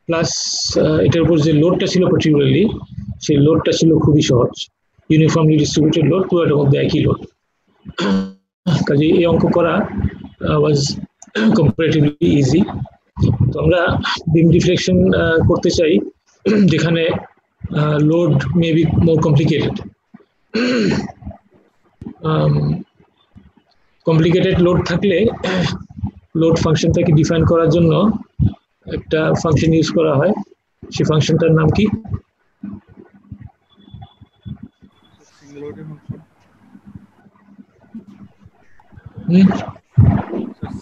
Plus এটার উপর যে লোডটা ছিল পার্টিকুলারলি সেই লোডটা ছিল খুবই সহজ, ইউনিফর্মলি ডিস্ট্রিবিউটেড লোড, পুরোটার মধ্যে একই লোড। কাজে এই অঙ্ক করা ওয়াজ কম্পারেটিভলি ইজি। তো আমরা বিম ডিফ্লেকশন করতে চাই যেখানে load may be more complicated. Complicated load থাকলে লোড ফাংশনটাকে ডিফাইন করার জন্য একটা ফাংশন ইউজ করা হয়, সেই ফাংশনটার নাম কি? Singularity function.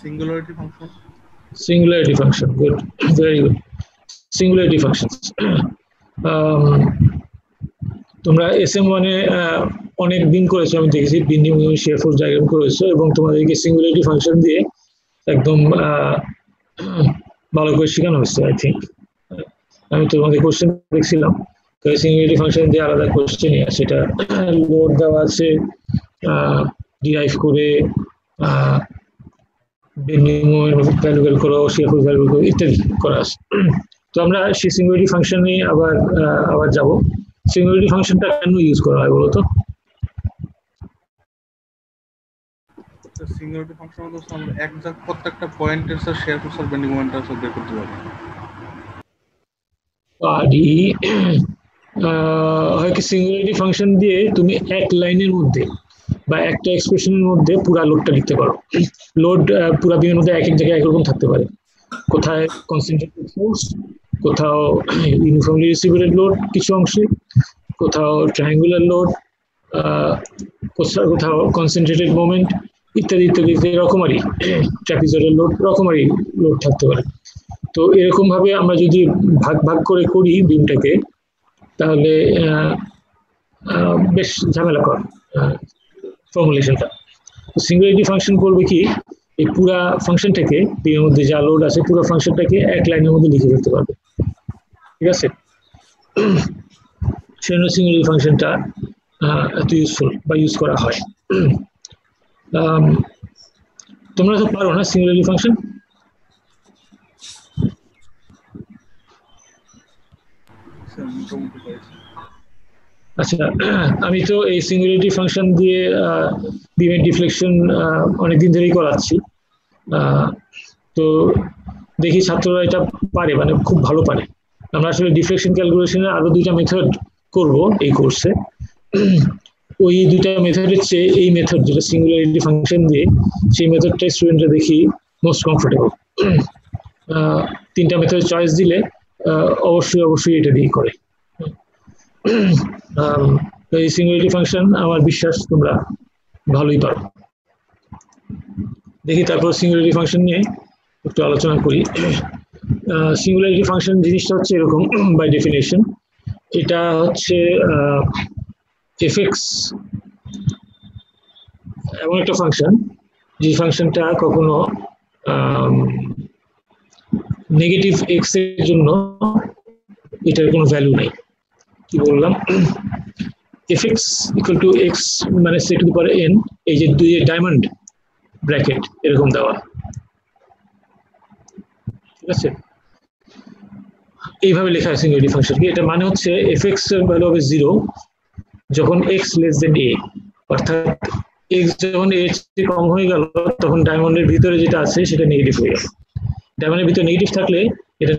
Singularity function. Singularity function, good, very good. Singularity functions. তোমরা SM1 এ অনেক দিন করেছো, আমি দেখেছি বিন্ডিং শেয়ার ফোর্স ডায়াগ্রাম করেছো এবং তোমাদেরকে সিঙ্গুলারিটি ফাংশন দিয়ে একদম ভালো করে শেখানো হয়েছে আই থিঙ্ক। আমি তোমাদের কোশ্চেন দেখছিলাম, সিঙ্গুলারিটি ফাংশন দিয়ে আলাদা কোশ্চেন সেটা লোড দেওয়া আছে, ডিরাইভ করে ভ্যালুয়েল করো, শেয়ার ফোর্স ভ্যালুয়েল করো ইত্যাদি করা আছে। তো আমরা সেই সিঙ্গুলারিটি ফাংশন নিয়ে আবার যাব। সিঙ্গুলারিটি ফাংশনটা কেন ইউজ করা হয় বলো তো? সিঙ্গুলারিটি ফাংশন হচ্ছে আমরা এক্সাক্ট প্রত্যেকটা পয়েন্টের স্যার শেয়ার ফোর্স আর বেন্ডিং মোমেন্টটা স্যার বের করতে পারবো। হয় কি সিঙ্গুলারিটি ফাংশন দিয়ে তুমি এক লাইনের মধ্যে বা একটা এক্সপ্রেশনের মধ্যে পুরো লোডটা লিখতে পারো। লোড পুরো বিমের মধ্যে এক এক জায়গায় একরকম থাকতে পারে, কোথায় কনসেন্ট্রেটেড ফোর্স, কোথাও ইউনিফর্মলি ডিস্ট্রিবিউটেড লোড কিছু অংশে, কোথাও ট্রায়াঙ্গুলার লোড, কোথাও কনসেন্ট্রেটেড মোমেন্ট ইত্যাদি ইত্যাদি রকমারি, ট্র্যাপিজয়েডাল লোড রকমারি লোড থাকতে পারে। তো এরকম ভাবে আমরা যদি ভাগ ভাগ করে করি বিমটাকে তাহলে বেশ ঝামেলা কর ফর্মুলেশনটা। সিঙ্গুলারিটি ফাংশন করবে কি, এই পুরা ফাংশনটাকে বিমের মধ্যে যা লোড আছে পুরো ফাংশনটাকে এক লাইনের মধ্যে লিখে ফেলতে পারবে, ঠিক আছে? সেজন্য সিঙ্গুলারিটি ফাংশনটা এত ইউজফুল বা ইউজ করা হয়। তোমরা তো পারো না সিঙ্গুলারিটি ফাংশন? আচ্ছা, আমি তো এই সিঙ্গুলারিটি ফাংশন দিয়ে বিমের ডিফ্লেকশন অনেকদিন ধরেই করাচ্ছি। তো দেখি ছাত্ররা এটা পারে, মানে খুব ভালো পারে। আমরা আসলে ডিফ্লেকশন ক্যালকুলেশনের আরো দুইটা মেথড করব এই কোর্সে। ওই দুইটা মেথডের চেয়ে এই মেথড যেটা সিঙ্গুলারিটি ফাংশন দিয়ে, সেই মেথডটা স্টুডেন্টরা দেখি মোস্ট কমফোর্টেবল। তিনটা মেথড চয়েস দিলে অবশ্যই অবশ্যই এটা দিয়ে করে। এই সিঙ্গুলারিটি ফাংশন আমার বিশ্বাস তোমরা ভালোই পারো। দেখি তারপর সিঙ্গুলারিটি ফাংশন নিয়ে একটু আলোচনা করি। সিঙ্গুলারিটি ফাংশন জিনিসটা হচ্ছে এরকম বাই ডেফিনেশন, এটা হচ্ছে এফএক্স এমন একটা ফাংশন যে ফাংশনটা কখনো নেগেটিভ এক্স এর জন্য এটার কোনো ভ্যালু নাই। কি বললাম, fx ইকুয়াল টু এক্স মানে সে টু দি পাওয়ার n, এই যে দুই ডায়মন্ড ব্র্যাকেট এরকম দেওয়া, ঠিক আছে? এইভাবে লেখা হয় সিঙ্গুলারিটি ফাংশন কি, এটা মানে হচ্ছে fx এর ভ্যালু হবে 0 যখন x লেস দেন a, অর্থাৎ x যখন a চেয়ে কম হয়ে গেল তখন ডায়মন্ডের ভিতরে যেটা আছে সেটা নেগেটিভ হয়ে গেল। ডায়মন্ডের ভিতরে নেগেটিভ থাকলে এটা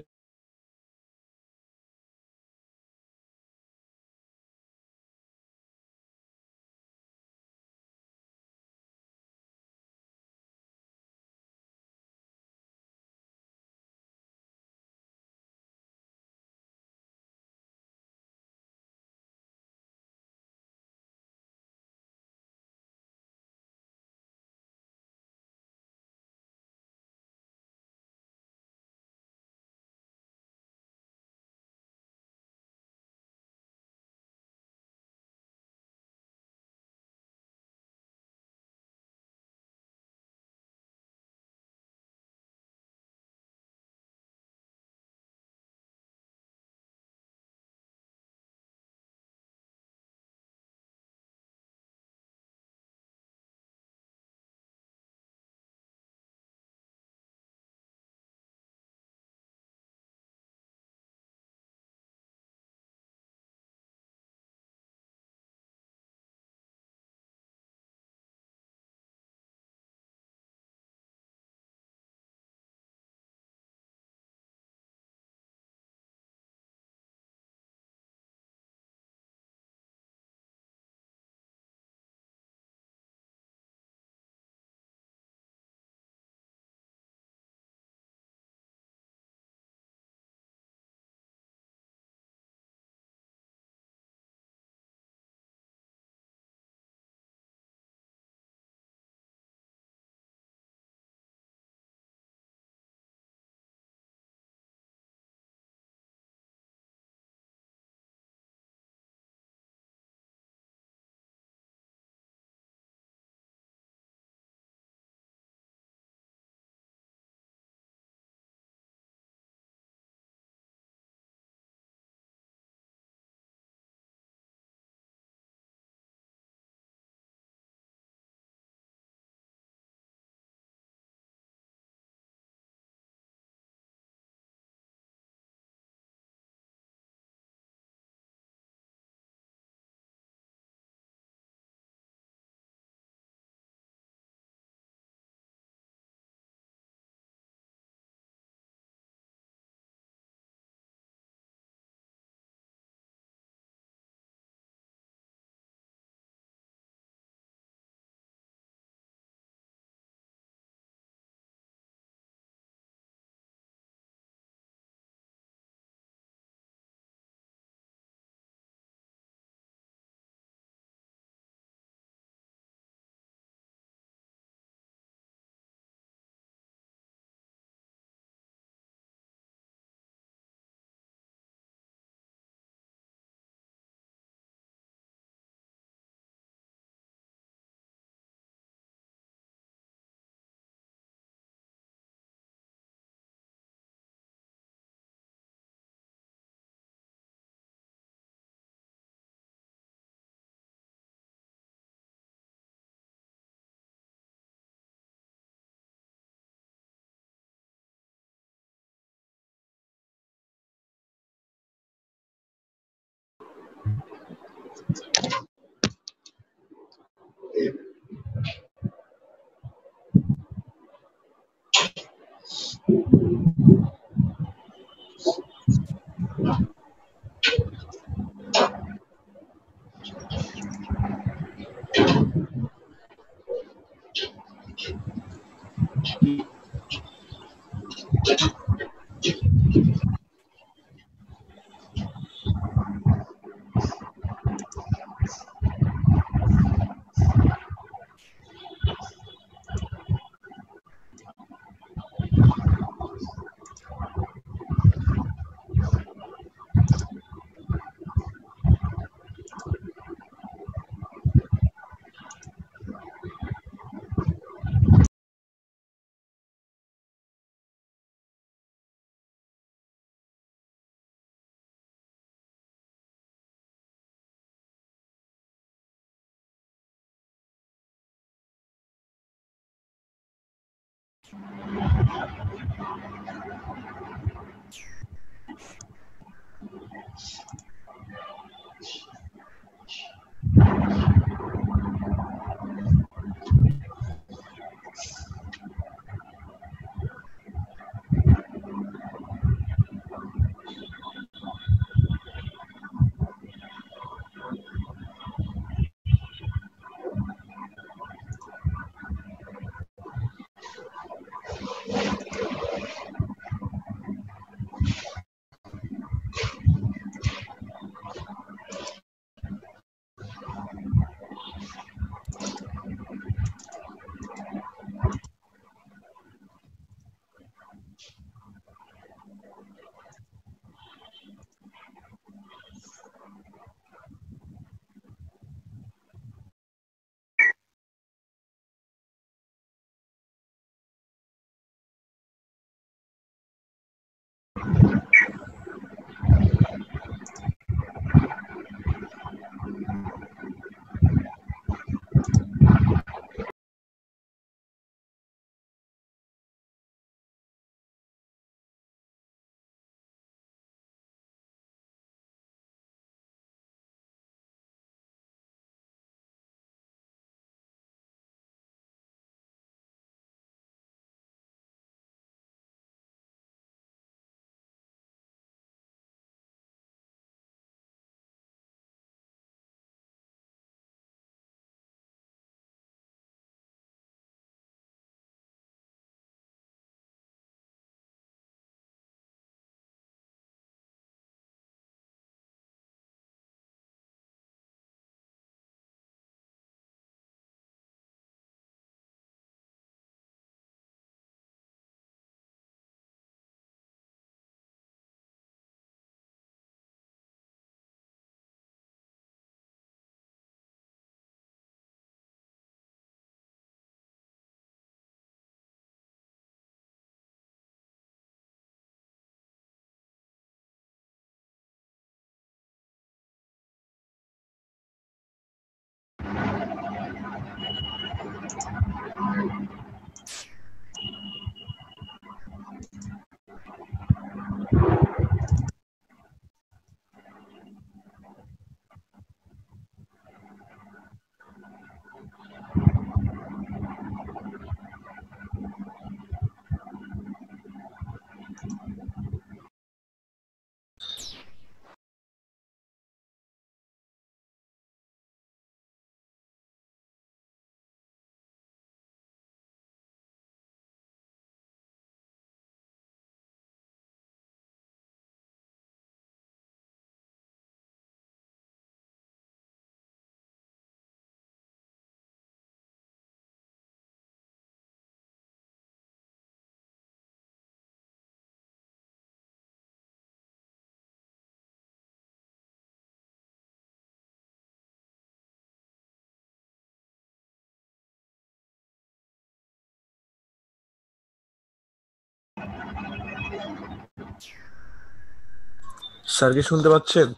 স্যার কি শুনতে পাচ্ছেন?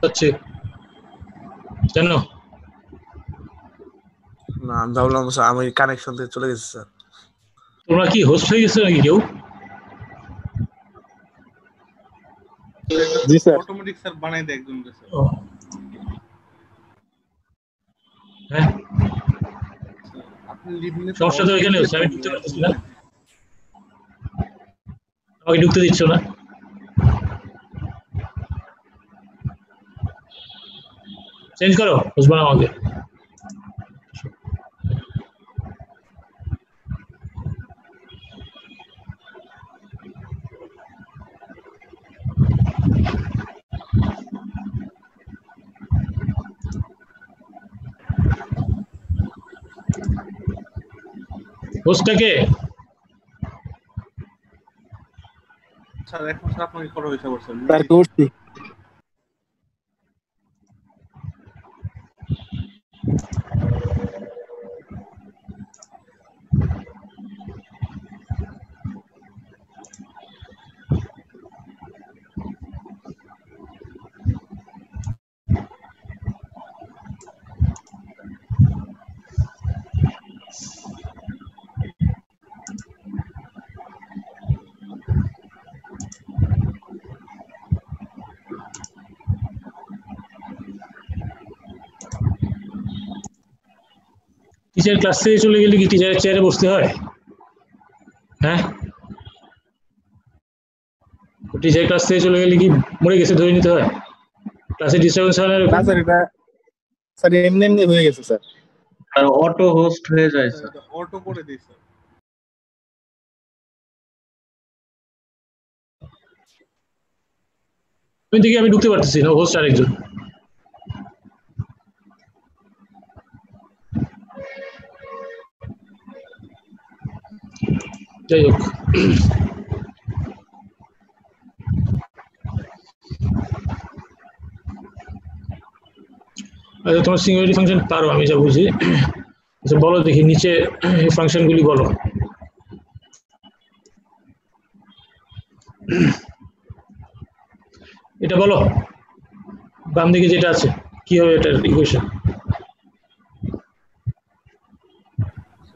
পাচ্ছি। কেন? না, আমি ভাবলাম স্যার আমি কানেকশন থেকে চলে গেছি স্যার। তোমরা কি হোস্ট হয়ে গেছো নাকি কেউ? জি স্যার, অটোমেটিক স্যার বানাই দেয় একজন স্যার। হ্যাঁ আপনি লিভিং সমস্যা তো এখানে হচ্ছে, আমি ঢুকতে পারতেছি না, আমাকে ঢুকতে দিচ্ছ না। চেঞ্জ করো, বুঝবো না আমাকে। হোস্টটাকে স্যার এখন স্যার আপনাকে করা হয়েছে আবার স্যার। স্যার করছি। টিচার ক্লাস থেকে চলে গেলে কি টিচারের চেয়ারে বসতে হয়? হ্যাঁ, টিচার ক্লাস থেকে চলে গেলে কি মরে গেছে ধরে নিতে হয়? ক্লাসে ডিস্টার্বেন্স হয় না এরকম? না স্যার, এটা স্যার এমনি এমনি হয়ে গেছে স্যার। অটো হোস্ট হয়ে যায় স্যার। অটো করে দিই স্যার। আমি দেখি আমি ঢুকতে পারতেছি না, হোস্ট আরেকজন। যাই হোক, আচ্ছা তোমার সিঙ্গুলারিটি ফাংশন পারো আমি যা বুঝি। আচ্ছা বলো দেখি নিচে ফাংশনগুলি বলো। এটা বলো, বাম দিকে যেটা আছে কি হবে এটার ইকুয়েশন?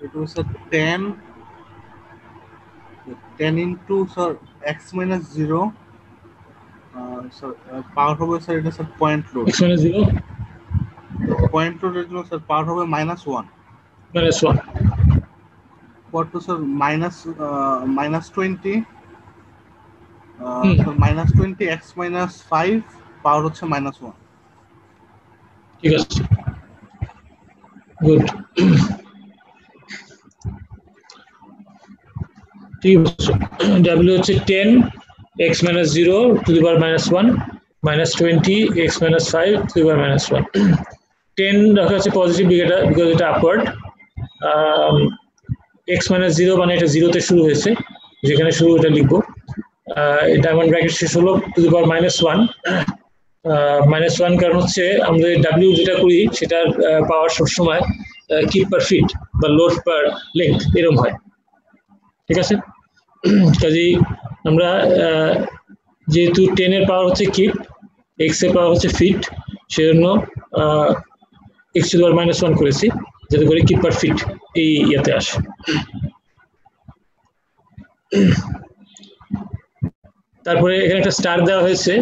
এটা sir 10 into sir x minus 0 sir পাওয়ার হবে স্যার এটা sir point load. x minus 0 point লোডের জন্য স্যার পাওয়ার হবে -1 minus 1 পর তো স্যার -20 স্যার -20 x মাইনাস 5 পাওয়ার হচ্ছে -1। ঠিক আছে, গুড। ঠিক আছে, w হচ্ছে 10 x minus 0 to the power -1 minus 20 x minus 5 to the power -1। 10 রাখা আছে পজিটিভ দিকেটা বিকজ এটা আপওয়ার্ড। x minus 0 মানে এটা 0 তে শুরু হয়েছে, যেখানে শুরু এটা লিখবো। ডায়মন্ড ব্র্যাকেট শেষ হলো টু দি পাওয়ার -1। -1 কারণ হচ্ছে আমরা ডাব্লিউ যেটা করি সেটার পাওয়ার সবসময় কিপ পার ফিট বা লোড পার লেন্থ এরকম হয়, ঠিক আছে? কাজেই আমরা যেহেতু 10 এর পাওয়ার হচ্ছে কিপ, x এর পাওয়ার হচ্ছে ফিট, সেজন্য x টু দি পাওয়ার -1 করেছি যাতে করে কিপ পার ফিট এই ইয়াতে আসে। তারপরে এখানে একটা স্টার দেওয়া হয়েছে,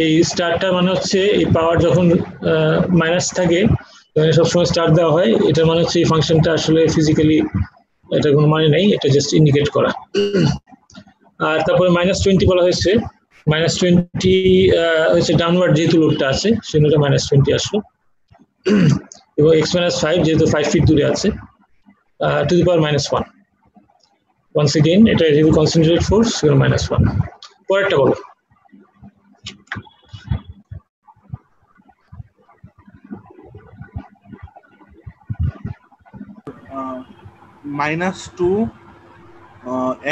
এই স্টারটা মানে হচ্ছে এই পাওয়ার যখন মাইনাস থাকে তখন সবসময় স্টার দেওয়া হয়, এটা মানে হচ্ছে এই ফাংশনটা আসলে ফিজিক্যালি এটা কোনো মানে নেই, এটা জাস্ট ইন্ডিকেট করা। আর তারপরে -20 বলা হয়েছে, -20 হচ্ছে ডাউনওয়ার্ড যেহেতু লোডটা আছে সেজন্য এটা -20 আসলো। এবং x minus 5 যেহেতু 5 ফিট দূরে আছে to the power -1। once again এটা যেহেতু কনসেন্ট্রেটেড ফোর্স -1। পরেরটা বলো। -2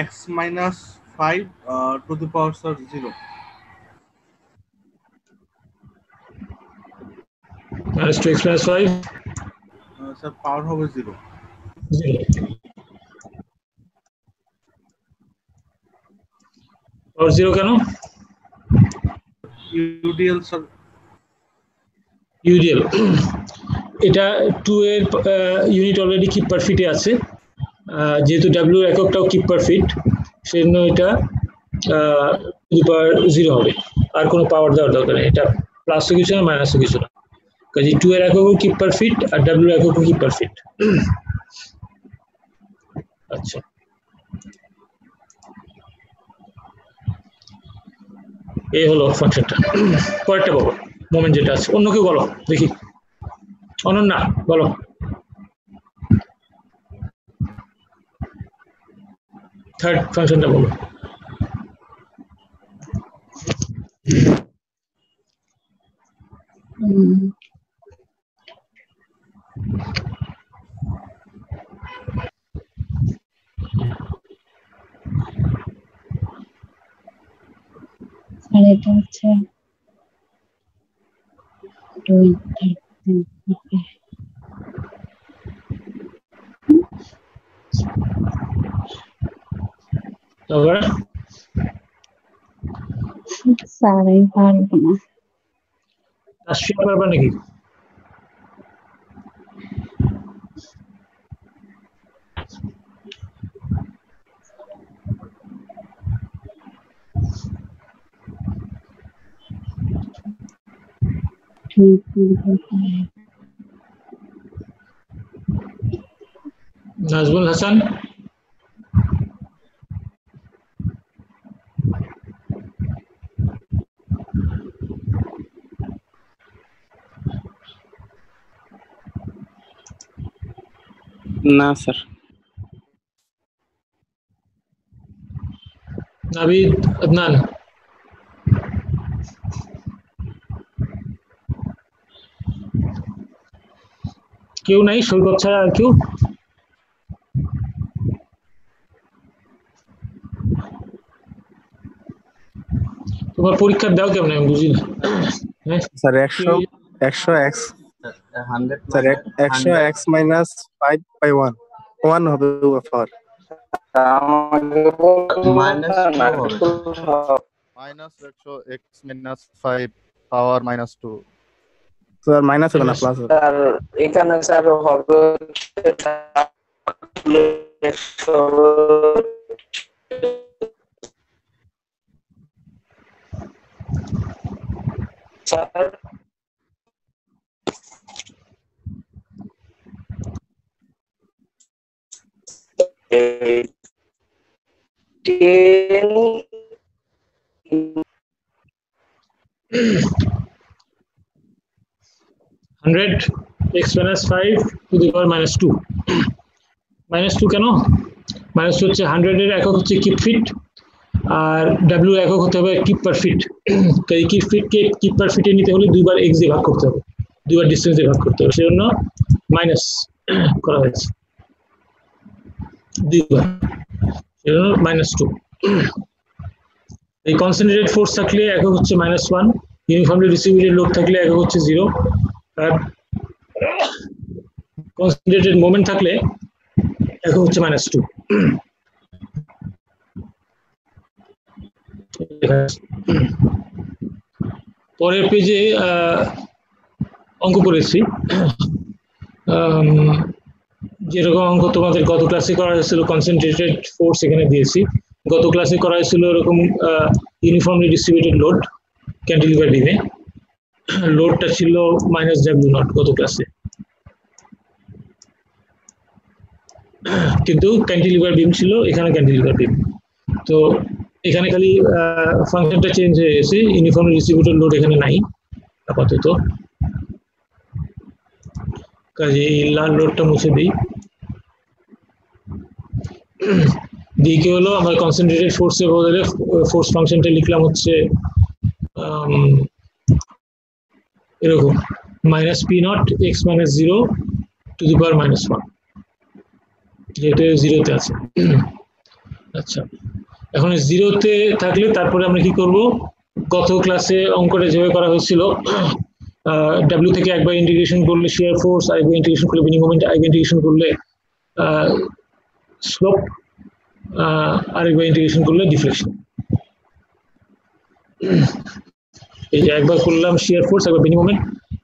x minus 5 to the power 0। -2 x minus 5 sir পাওয়ার হবে 0। 0 পাওয়ার 0 কেন? ইউডিএল স্যার, ইউডিএল এটা 2 এর ইউনিট অলরেডি কিপ পার ফিটে আছে, যেহেতু ডাব্লিউ এককটাও কিপ পার ফিট সেজন্য এটা টু দি পাওয়ার 0 হবে, আর কোনো পাওয়ার দেওয়ার দরকার নেই, এটা প্লাসও কিছু না মাইনাসও কিছু না। কাজে 2 এর একক কিপ পার ফিট আর w এর একক কিপ পার ফিট। আচ্ছা, এই হলো ফাংশনটা। পরেরটা বলো, মোমেন্ট যেটা আছে। অন্য কেউ বলো দেখি, অনন্যা বলো। থার্ড ফাংশনটা বলো। এটা হচ্ছে 2 তারপরে স্যার এই পারবো না। রাশিয়া পারবা নাকি? নাজমুল হাসান, না স্যার। নাবিদ, আদনান, কেউ নাই সৈকত ছাড়া আর কেউ? তোমার পরীক্ষা দাও কেমন আমি বুঝি না। হ্যাঁ sir 100 x sir 100 x minus 5/1 1 হবে power minus 100 x minus 5 power minus 2 sir minus হবে না প্লাস হবে। স্যার এখানে স্যার হবে sir hundred x minus 5 to the power minus 2। Minus 2 কেন? মাইনাস 2 হচ্ছে 100 এর একক হচ্ছে কিপ ফিট, আর ডাব্লিউ একক হতে হবে কিপ পার ফিট। তাই কিপ ফিটকে কিপ পার ফিটে নিতে হলে দুইবার এক্স দিয়ে ভাগ করতে হবে, দুইবার ডিস্টেন্স দিয়ে ভাগ করতে হবে, সেজন্য মাইনাস করা হয়েছে দুইবার, সেজন্য মাইনাস 2। এই কনসেন্ট্রেটেড ফোর্স থাকলে একক হচ্ছে -1, ইউনিফর্মলি ডিস্ট্রিবিউটেড লোড থাকলে একক হচ্ছে 0, আর কনসেন্ট্রেটেড মোমেন্ট থাকলে একক হচ্ছে -2। পরের পেজে অঙ্ক করেছি, যেরকম অঙ্ক তোমাদের গত ক্লাসে করা হয়েছিল, কনসেন্ট্রেটেড ফোর্স এখানে দিয়েছি। গত ক্লাসে করা হয়েছিল এরকম ইউনিফর্মলি ডিস্ট্রিবিউটেড লোড ক্যান্টিলিভার বিমে, লোডটা ছিল -W0 গত ক্লাসে, কিন্তু ক্যান্টিলিভার বিম ছিল, এখানে ক্যান্টিলিভার বিম। তো এখানে খালি ফাংশনটা চেঞ্জ হয়ে গেছে, ইউনিফর্মলি ডিস্ট্রিবিউটেড লোড এখানে নাই আপাতত, কাজে এই লাল লোডটা মুছে দিই। দিকে হলো আমরা কনসেন্ট্রেটেড ফোর্সের বদলে ফোর্স ফাংশনটা লিখলাম হচ্ছে এরকম -P0 x minus 0 to the power -1, যেটা 0-তে আছে। আচ্ছা, এখন 0-তে থাকলে তারপরে আমরা কি করব, গত ক্লাসে অঙ্কটা যেভাবে করা হয়েছিল, W থেকে একবার ইন্টিগ্রেশন করলে শিয়ার ফোর্স, আরেকবার ইন্টিগ্রেশন করলে বেনিং মোমেন্ট, আরেকবার ইন্টিগ্রেশন করলে স্লোপ, আরেকবার ইন্টিগ্রেশন করলে ডিফ্লেকশন। এই যে একবার করলাম শিয়ার ফোর্স, একবার বেনিং মোমেন্ট,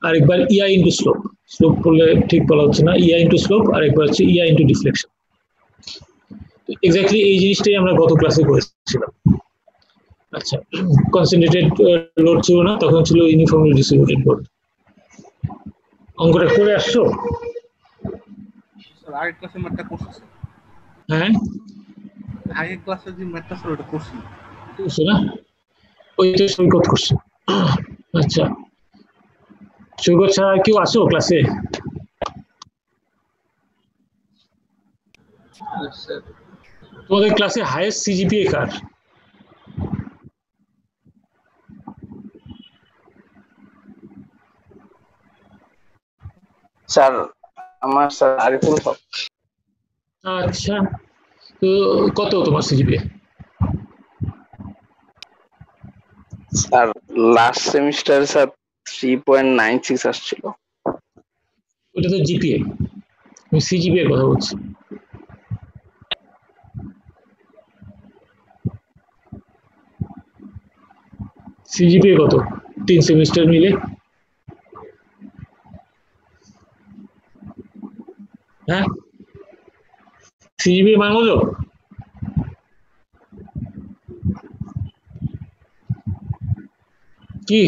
আরেকবার ইআই ইনটু স্লোপ, স্লোপ করলে ঠিক বলা হচ্ছে না, ইআই ইনটু স্লোপ, আরেকবার হচ্ছে ইআই ইনটু ডিফ্লেকশন। এক্স্যাক্টলি এই জিনিসটাই আমরা গত ক্লাসে করেছিলাম। আচ্ছা, কনসেন্ট্রেটেড লোড ছিল না, তখন ছিল ইউনিফর্মলি ডিস্ট্রিবিউটেড লোড। অঙ্কটা করে আসছো? স্যার আগের ক্লাসে ম্যাথটা করছি স্যার। হ্যাঁ, আগের ক্লাসে যে ম্যাথটা স্যার ওটা করছি। করছো না? ওই তো সৈকত করছে। আচ্ছা, সৈকত ছাড়া কেউ আসো ক্লাসে? তোমাদের ক্লাসে হাইয়েস্ট সিজিপিএ কার? স্যার আমার স্যার আরিফুল হক। আচ্ছা, তো কত তোমার সিজিপিএ? স্যার লাস্ট সেমিস্টারে স্যার 3.96 আসছিল। ওটা তো জিপিএ, আমি সিজিপিএ কথা বলছি। সিজিপিএ কত 3 সেমিস্টার মিলে? হ্যাঁ, সিজিপিএ মান হলো কি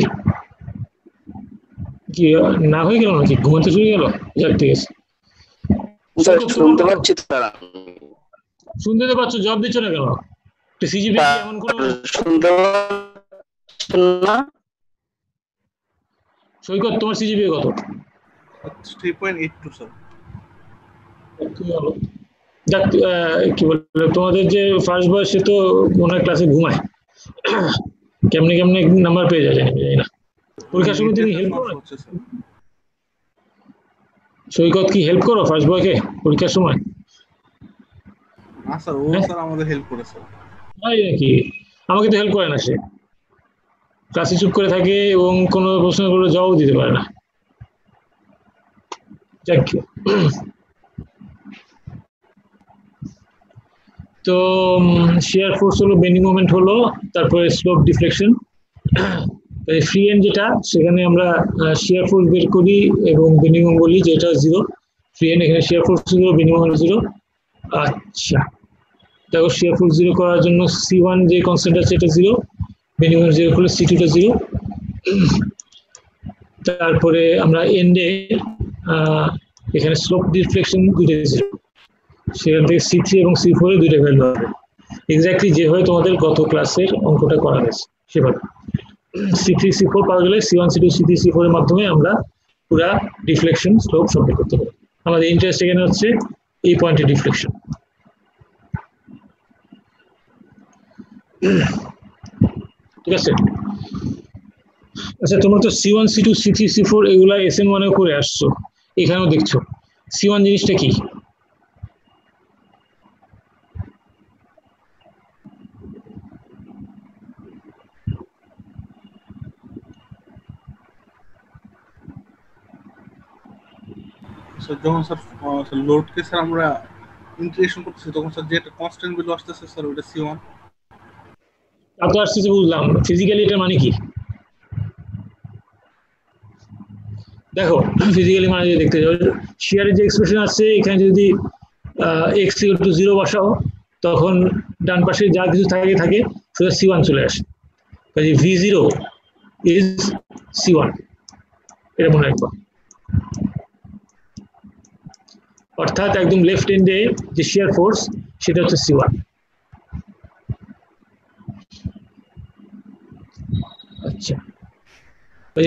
কি না হয়ে গেল নাকি? ঘুমাতে শুরু গেল? যাক, ঠিক আছে। স্যার শুনতে পাচ্ছি স্যার। শুনতে তো পাচ্ছ, জবাব দিচ্ছ না কেন? সিজিপিএ এমন কোনো শুনতে পাচ্ছেন না? সৈকত, তোমার সিজিপিএ কত? 3.82 স্যার। যাক, কি বলে, তোমাদের যে ফার্স্ট বয় সে তো মনে হয় ক্লাসে ঘুমায়, কেমনে কেমনে নাম্বার পেয়ে যায় জানি না। পরীক্ষার সময় তুমি হেল্প করো? হচ্ছে স্যার। সৈকত কি হেল্প করো ফার্স্ট বয়কে পরীক্ষার সময়? না স্যার, ও স্যার আমাদের হেল্প করে স্যার। তাই নাকি? আমাকে তো হেল্প করে না সে, ক্লাসে চুপ করে থাকে এবং কোনো প্রশ্নের করে জবাব দিতে পারে না। যাক, তো শিয়ার ফোর্স হলো, বেন্ডিং মোমেন্ট হলো, তারপরে স্লোপ ডিফ্লেকশন। ফ্রি এন্ড যেটা, সেখানে আমরা শিয়ার ফোর্স বের করি এবং বেন্ডিং মোমেন্ট বলি যেটা জিরো। ফ্রি এন্ড এখানে শিয়ার force zero, bending moment zero. আচ্ছা, দেখো শিয়ার ফোর্স জিরো করার জন্য C1 যে কনস্ট্যান্ট আছে এটা জিরো, বেন্ডিং মোমেন্ট জিরো করলে C2 টা জিরো। তারপরে আমরা এন্ডে এখানে স্লোপ ডিফ্লেকশন দুইটা জিরো, সেখান থেকে C3 এবং C4 এর দুইটা ভ্যালু হবে, এক্স্যাক্টলি যেভাবে তোমাদের গত ক্লাসের অঙ্কটা করা হয়েছে সেভাবে। C3 C4 পাওয়া গেলে C1 C2 C3 C4 এর মাধ্যমে আমরা পুরা ডিফ্লেকশন স্লোপ সন্ধান করতে পারি। আমাদের ইন্টারেস্ট এখানে হচ্ছে এই পয়েন্টে ডিফ্লেকশন। ঠিক আছে? আচ্ছা, তোমরা তো C1 C2 C3 C4 এগুলা SN1 এও করে আসছো, এখানেও দেখছো। C1 জিনিসটা কি? স্যার যখন স্যার লোডকে স্যার আমরা ইন্টিগ্রেশন করতেছি তখন স্যার যে কনস্ট্যান্ট ভ্যালু আসতেছে স্যার ওটা C1। তা তো আসতেছে, বুঝলাম। ফিজিক্যালি এটার মানে কি? দেখো, ফিজিক্যালি মানে যদি দেখতে যাও, শিয়ারের যে এক্সপ্রেশন আছে এখানে যদি x=0 বসাও, তখন ডান পাশে যা কিছু থাকে সেটা C1 চলে আসে। কাজে V0 ইজ C1, এটা মনে রাখবো। অর্থাৎ একদম লেফট এন্ডে যে শিয়ার ফোর্স সেটা হচ্ছে C1। আচ্ছা,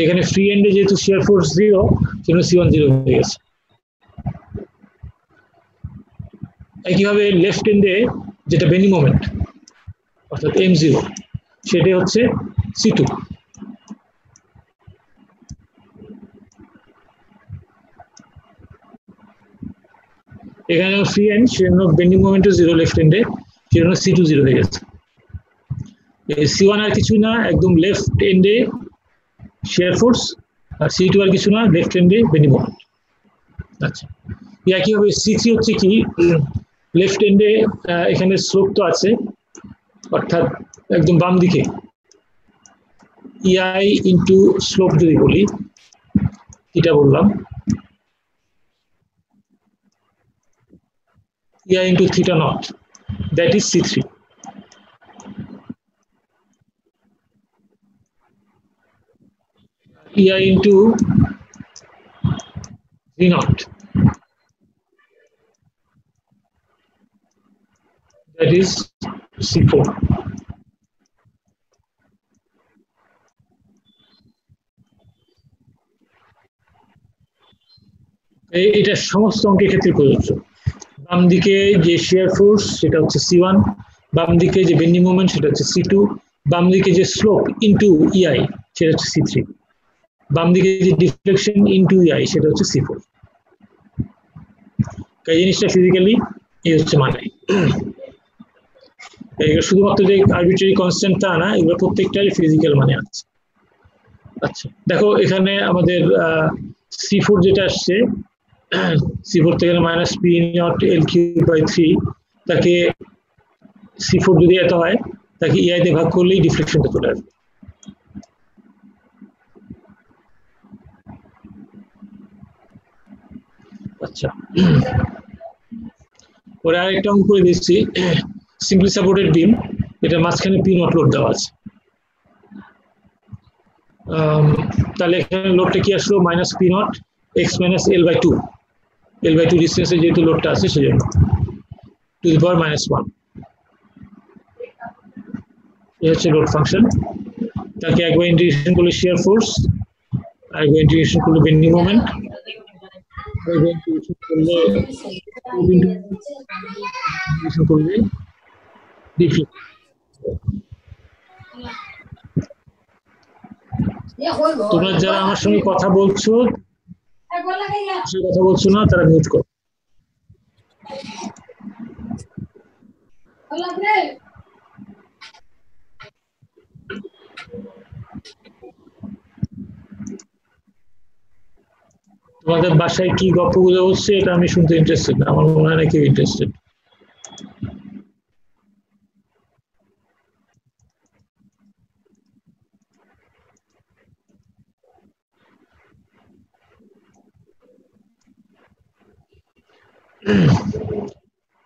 এখানে ফ্রি এন্ডে যেহেতু শিয়ার ফোর্স জিরো, সেজন্য C1 জিরো হয়ে গেছে। একইভাবে লেফট এন্ডে যেটা বেন্ডিং মোমেন্ট অর্থাৎ M0, সেটা হচ্ছে C2। এখানে ফ্রি এন্ড, সেজন্য বেন্ডিং মোমেন্টও জিরো লেফট এন্ডে, সেজন্য C2 জিরো হয়ে গেছে। C1 আর কিছু না, একদম লেফট এন্ডে শিয়ার ফোর্স, আর C2 আর কিছু না, লেফট এন্ডে বেন্ডিং মোমেন্ট। আচ্ছা, একইভাবে C3 হচ্ছে কি, লেফট এন্ডে এখানে স্লোপ তো আছে, অর্থাৎ একদম বাম দিকে EI ইন্টু স্লোপ যদি বলি, এটা বললাম EI into theta not, that is C3। EI into V naught. That is C4. এটা সমস্ত অঙ্কের ক্ষেত্রে প্রযোজ্য। বাম দিকে যে শিয়ার ফোর্স সেটা হচ্ছে C1, বাম দিকে যে বেন্ডিং মোমেন্ট সেটা হচ্ছে C2, বাম দিকে যে স্লোপ ইনটু EI সেটা হচ্ছে C3, বাম দিকে যে ডিফ্লেকশন ইনটু EI সেটা হচ্ছে C4। এই জিনিসটা ফিজিক্যালি এই হচ্ছে মানে এগুলো শুধুমাত্র যে আরবিট্রারি কনস্ট্যান্ট তা না, এগুলো প্রত্যেকটারই ফিজিক্যাল মানে আছে। আচ্ছা দেখো এখানে আমাদের C4 যেটা আসছে, C4 থেকে minus P not L Q by 3, তাকে C4 যদি এত হয় তাকে EI দিয়ে ভাগ করলেই ডিফ্লেকশনটা চলে আসবে। আচ্ছা পরে আরেকটা অঙ্ক করে দিচ্ছি, সিম্পলি সাপোর্টেড বিম, এটা মাঝখানে পি নট লোড দেওয়া আছে। তাহলে এখানে লোডটা কি আসলো, minus P not x minus L/2, L/2 ডিস্টেন্সে যেহেতু লোডটা আছে সেজন্য টু দি পাওয়ার -1। এই হচ্ছে লোড ফাংশন। তাকে একবার ইন্টিগ্রেশন করলে শিয়ার ফোর্স, আরেকবার ইন্টিগ্রেশন করলে বেন্ডিং মোমেন্ট, আরেকবার ইন্টিগ্রেশন করলে ডিফ্লেকশন। তোমরা যারা আমার সঙ্গে কথা বলছো না তারা মিউট করো। তোমাদের বাসায় কি গল্পগুলো হচ্ছে এটা আমি শুনতে ইন্টারেস্টেড না, আমার মনে হয় না কেউ ইন্টারেস্টেড।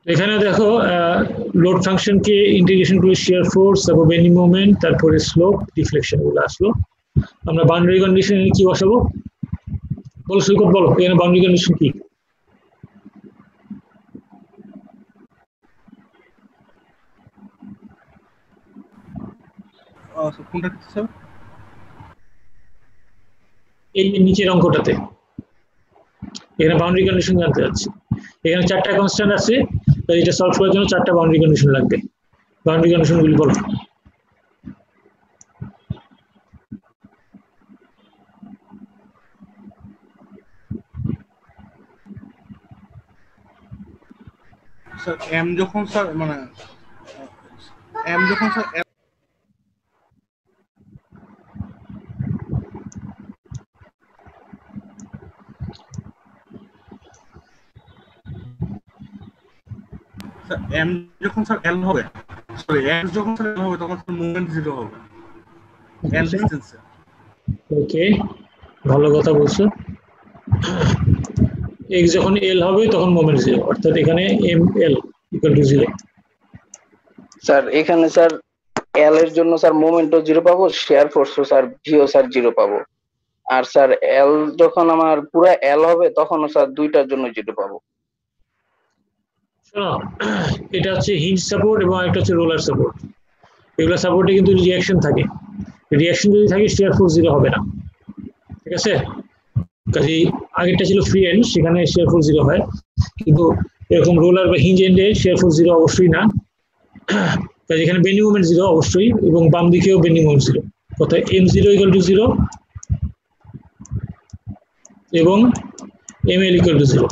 এখানে দেখো লোড ফাংশনকে ইন্টিগ্রেশন করে শিয়ার ফোর্স, তারপর বেন্ডিং মোমেন্ট, তারপরে স্লোপ, ডিফ্লেকশন গুলো আসলো। আমরা বাউন্ডারি কন্ডিশন কি বসাবো বলো সৈকত, বলো এখানে বাউন্ডারি কন্ডিশন কি? এই নিচের অঙ্কটাতে এখানে বাউন্ডারি কন্ডিশন জানতে চাচ্ছি। এখানে 4টা কনস্ট্যান্ট আছে, তাই এটা সলভ করার জন্য 4টা বাউন্ডারি কন্ডিশন লাগবে। বাউন্ডারি কন্ডিশন গুলি বলো। স্যার এম যখন স্যার মানে এম যখন স্যার এম যখন স্যার এল হবে, সরি এম যখন স্যার এল হবে তখন স্যার মুভমেন্ট 0 হবে। এল ডিসটেন্স। ওকে ভালো কথা বলছো। x যখন l হবে তখন মোমেন্ট 0, অর্থাৎ এখানে ml = 0। স্যার এখানে স্যার এল এর জন্য স্যার মোমেন্টও 0 পাবো, শেয়ার ফোর্সও স্যার ভিও স্যার 0 পাবো। আর স্যার এল যখন আমার পুরো এল হবে তখনও স্যার দুইটার জন্য 0 পাবো। শোনো এটা হচ্ছে হিঞ্জ সাপোর্ট এবং একটা হচ্ছে রোলার সাপোর্ট। এগুলো সাপোর্টে কিন্তু রিঅ্যাকশন থাকে, রিঅ্যাকশন যদি থাকে শেয়ার ফোর্স 0 হবে না, ঠিক আছে? কাজেই আগেরটা ছিল ফ্রি এন্ড, সেখানে শেয়ার ফোর্স 0 হয়, কিন্তু এরকম রোলার বা হিঞ্জ এন্ডে শেয়ার ফোর্স 0 অবশ্যই না। কাজে এখানে বেন্ডিং মোমেন্ট 0 অবশ্যই, এবং বাম দিকেও বেন্ডিং মোমেন্ট 0, অর্থাৎ m0 = 0 এবং ml = 0।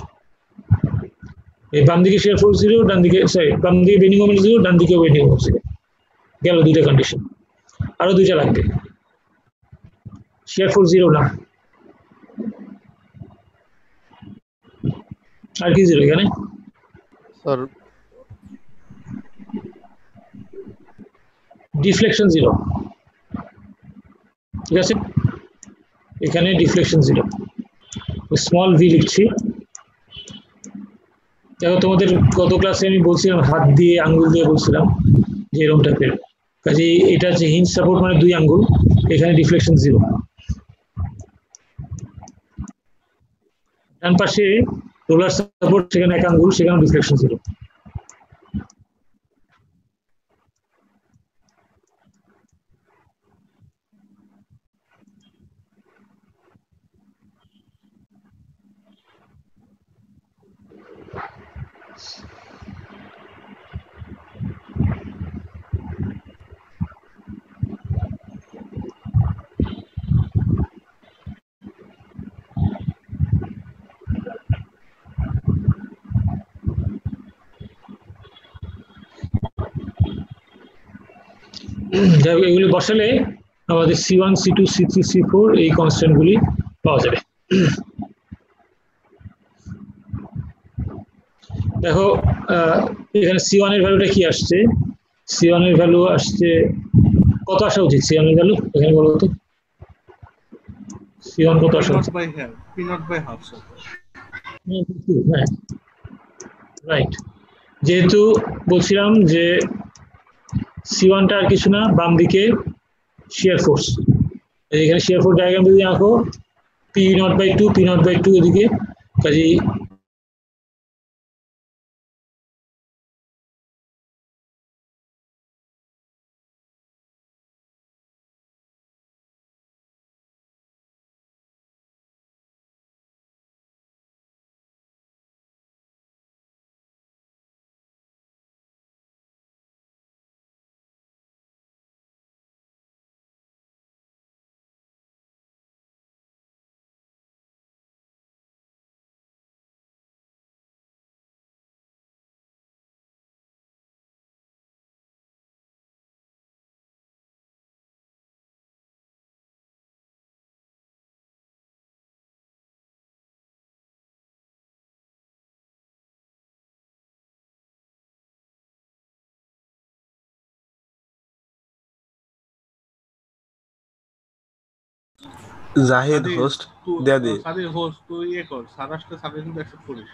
এই বাম দিকে শেয়ার ফোর্স 0, ডান দিকে বাম দিকে বেন্ডিং মোমেন্ট 0, ডান দিকেও বেন্ডিং মোমেন্ট 0। গেল দুইটা কন্ডিশন, আরো দুইটা লাগবে। শেয়ার ফোর্স 0 না, আর কি 0 এখানে? স্যার ডিফ্লেকশন 0, ঠিক আছে? এখানে ডিফ্লেকশন 0, স্মল ভি লিখছি। দেখো তোমাদের গত ক্লাসে আমি বলছিলাম হাত দিয়ে আঙ্গুল দিয়ে বলছিলাম যে এরকম টাইপের, কাজে এটা হচ্ছে হিঞ্জ সাপোর্ট মানে 2 আঙ্গুল, এখানে ডিফ্লেকশন 0। ডান পাশে রোলার সাপোর্ট, সেখানে 1 আঙ্গুল, সেখানে ডিফ্লেকশন 0। এগুলি বসালে আমাদের C1 C2 C3 C4 এই কনস্ট্যান্ট গুলি পাওয়া যাবে। দেখো এখানে C1 এর ভ্যালুটা কি আসছে? C1 এর ভ্যালু আসছে, কত আসা উচিত C1 এর ভ্যালু এখানে বলো তো? C1 কত আসা উচিত? P0 by half sir. হ্যাঁ, রাইট। যেহেতু বলছিলাম যে C1টা আর কিছু না, বাম দিকে শিয়ার ফোর্স, এখানে শিয়ার ফোর্স ডায়াগ্রাম যদি আঁকো P0/2 P0/2 এদিকে, কাজেই জাহিদ হোস্ট দেয়া দে। সাদি হোস্ট তুই ইয়ে কর, স্যার আসলে স্যারের কিন্তু অ্যাকসেপ্ট করিস।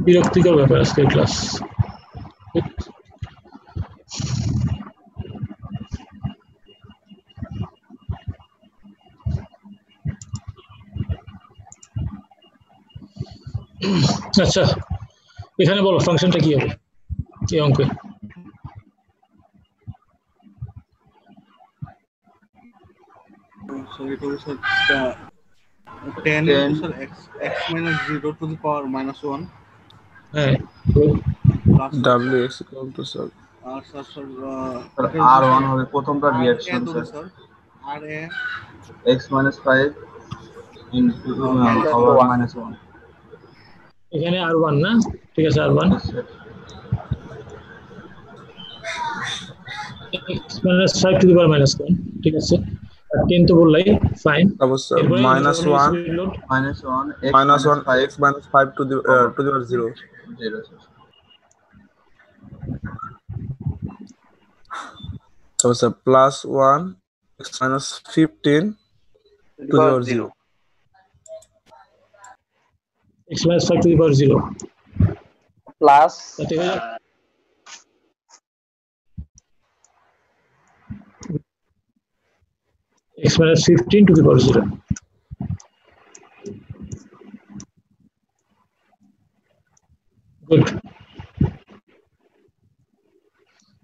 বিরক্তিকর ব্যাপার আজকের ক্লাস। আচ্ছা, এখানে বলো ফাংশনটা কি হবে এই অঙ্কে? So it will sir tan into sir x minus 0 to the power minus 1 হ্যাঁ, plus wx equal to sir sir R1 হবে প্রথমটা reaction sir r a x minus 5 into power minus 1 এখানে r1 না, ঠিক আছে r1 x minus 5 to the power minus 1, ঠিক আছে। আর 10 তো বললাই, ফাইন। তারপর sir minus 1 x minus 5 to the power 0 তারপর sir plus 1 x minus 15 to the power 0 x minus 5 to the power 0 plus তাতে হয়ে যাবে x minus 15 to the power 0। Good.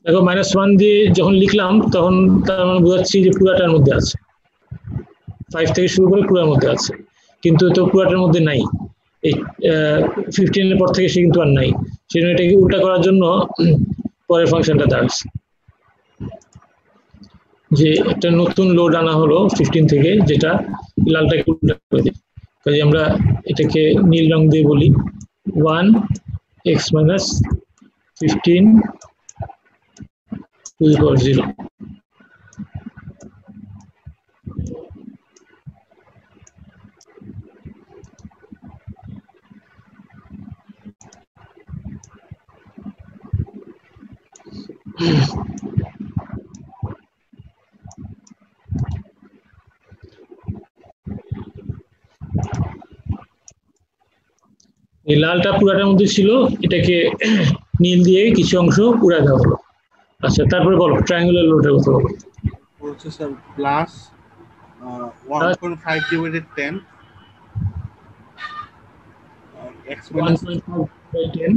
দেখো -1 দিয়ে যখন লিখলাম তখন তার মানে বোঝাচ্ছি যে পুরাটার মধ্যে আছে, 5 থেকে শুরু করে পুরার মধ্যে আছে, কিন্তু তো পুরাটার মধ্যে নাই। এই 15 এর পর থেকে সে কিন্তু আর নাই, সেজন্য এটাকে উল্টা করার জন্য পরের ফাংশনটা দাঁড়াচ্ছে যে একটা নতুন লোড আনা হলো 15 থেকে, যেটা লালটাকে উল্টা করে দেয়। কাজে আমরা এটাকে নীল রং দিয়ে বলি 1 x minus 15 to the power 0। এই লালটা পুরাটার মধ্যে ছিল, এটাকে নীল দিয়ে কিছু অংশ পুরা দেওয়া হলো। আচ্ছা, তারপরে বলো ট্রায়াঙ্গুলার লোডের কথা বলো। বলছে sir plus 1.5 divided 10 x minus 1.5 by 10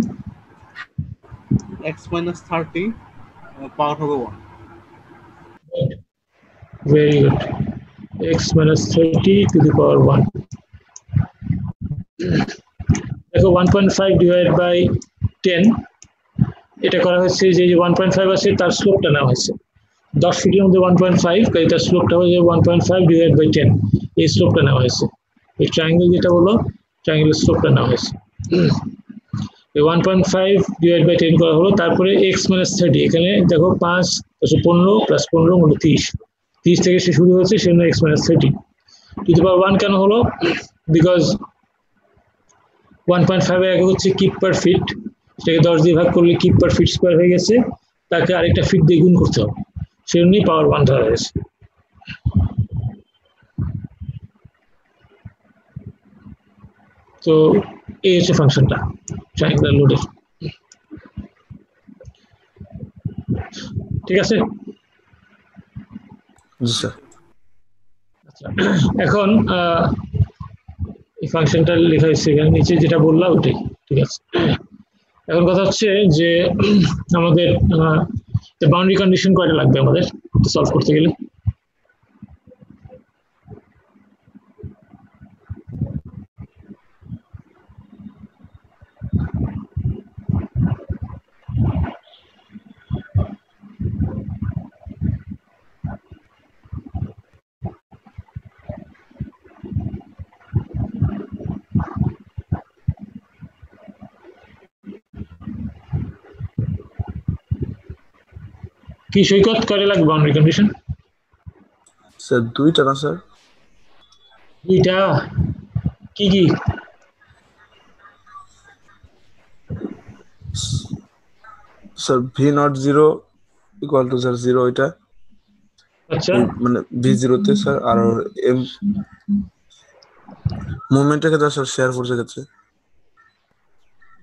x minus 30 power হবে 1। very good, x minus 30 to the power 1। দেখো 1.5 divided by 10 এটা করা হয়েছে যে 1.5 আছে তার স্লোপটা নেওয়া হয়েছে 10 ফিটের মধ্যে 1.5, তাই তার স্লোপটা হয়ে যাবে 1.5 divided by 10, এই স্লোপটা নেওয়া হয়েছে। এই ট্রায়াঙ্গেল যেটা হলো ট্রায়াঙ্গেলের স্লোপটা নেওয়া হয়েছে। এই 1.5 divided by 10 করা হলো, তারপরে x minus 30, এখানে দেখো 5 15 প্লাস 15 হলো 30 থেকে সে শুরু হয়েছে, সেজন্য x minus 30 to the power 1 কেন হলো? বিকজ 1.5 এর আগে হচ্ছে কিপ পার ফিট, সেটাকে 10 দিয়ে ভাগ করলে কিপ পার ফিট স্কয়ার হয়ে গেছে, তাকে আরেকটা ফিট দিয়ে গুণ করতে হবে, সেজন্যই পাওয়ার 1 ধরা হয়েছে। তো এই হচ্ছে ফাংশনটা ট্রায়াঙ্গুলার লোডের। ঠিক আছে, জি স্যার। আচ্ছা, এখন এই ফাংশনটা লেখা হয়েছে এখানে নিচে, যেটা বললাম ওটাই ঠিক আছে। এখন কথা হচ্ছে যে আমাদের বাউন্ডারি কন্ডিশন কয়টা লাগবে আমাদের সলভ করতে গেলে? কি সৈকত কয়টা লাগবে বাউন্ডারি কন্ডিশন? স্যার দুইটা না স্যার? দুইটা। কি কি? Sir V naught 0 equal to sir 0, এটা আচ্ছা, মানে ভি 0 তে স্যার, আর এম মুভমেন্টের ক্ষেত্রে স্যার শেয়ার ফোর্সের ক্ষেত্রে।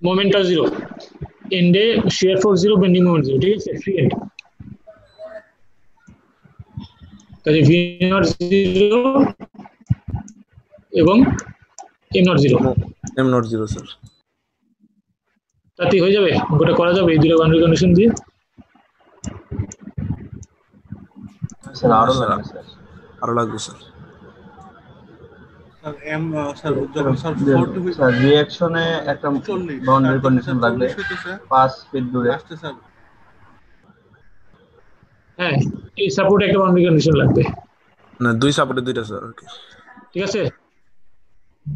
মোমেন্টটা জিরো, এন্ডে shear force zero, bending moment zero, ঠিক আছে, ফ্রি এন্ড। তাহলে ভি নট জিরো এবং M not zero, M not zero sir. তাতে হয়ে যাবে, অঙ্কটা করা যাবে এই দুটো বাউন্ডারি কন্ডিশন দিয়ে। স্যার আরো লাগবে স্যার, আরো লাগবে স্যার। স্যার এম স্যার যখন স্যার 40 স্যার রিঅ্যাকশনে একটা বাউন্ডারি কন্ডিশন লাগবে 5 ফিট দূরে। আসছে স্যার হ্যাঁ, এই সাপোর্টে একটা বাউন্ডারি কন্ডিশন লাগবে, না দুই সাপোর্টে দুইটা স্যার। ওকে ঠিক আছে,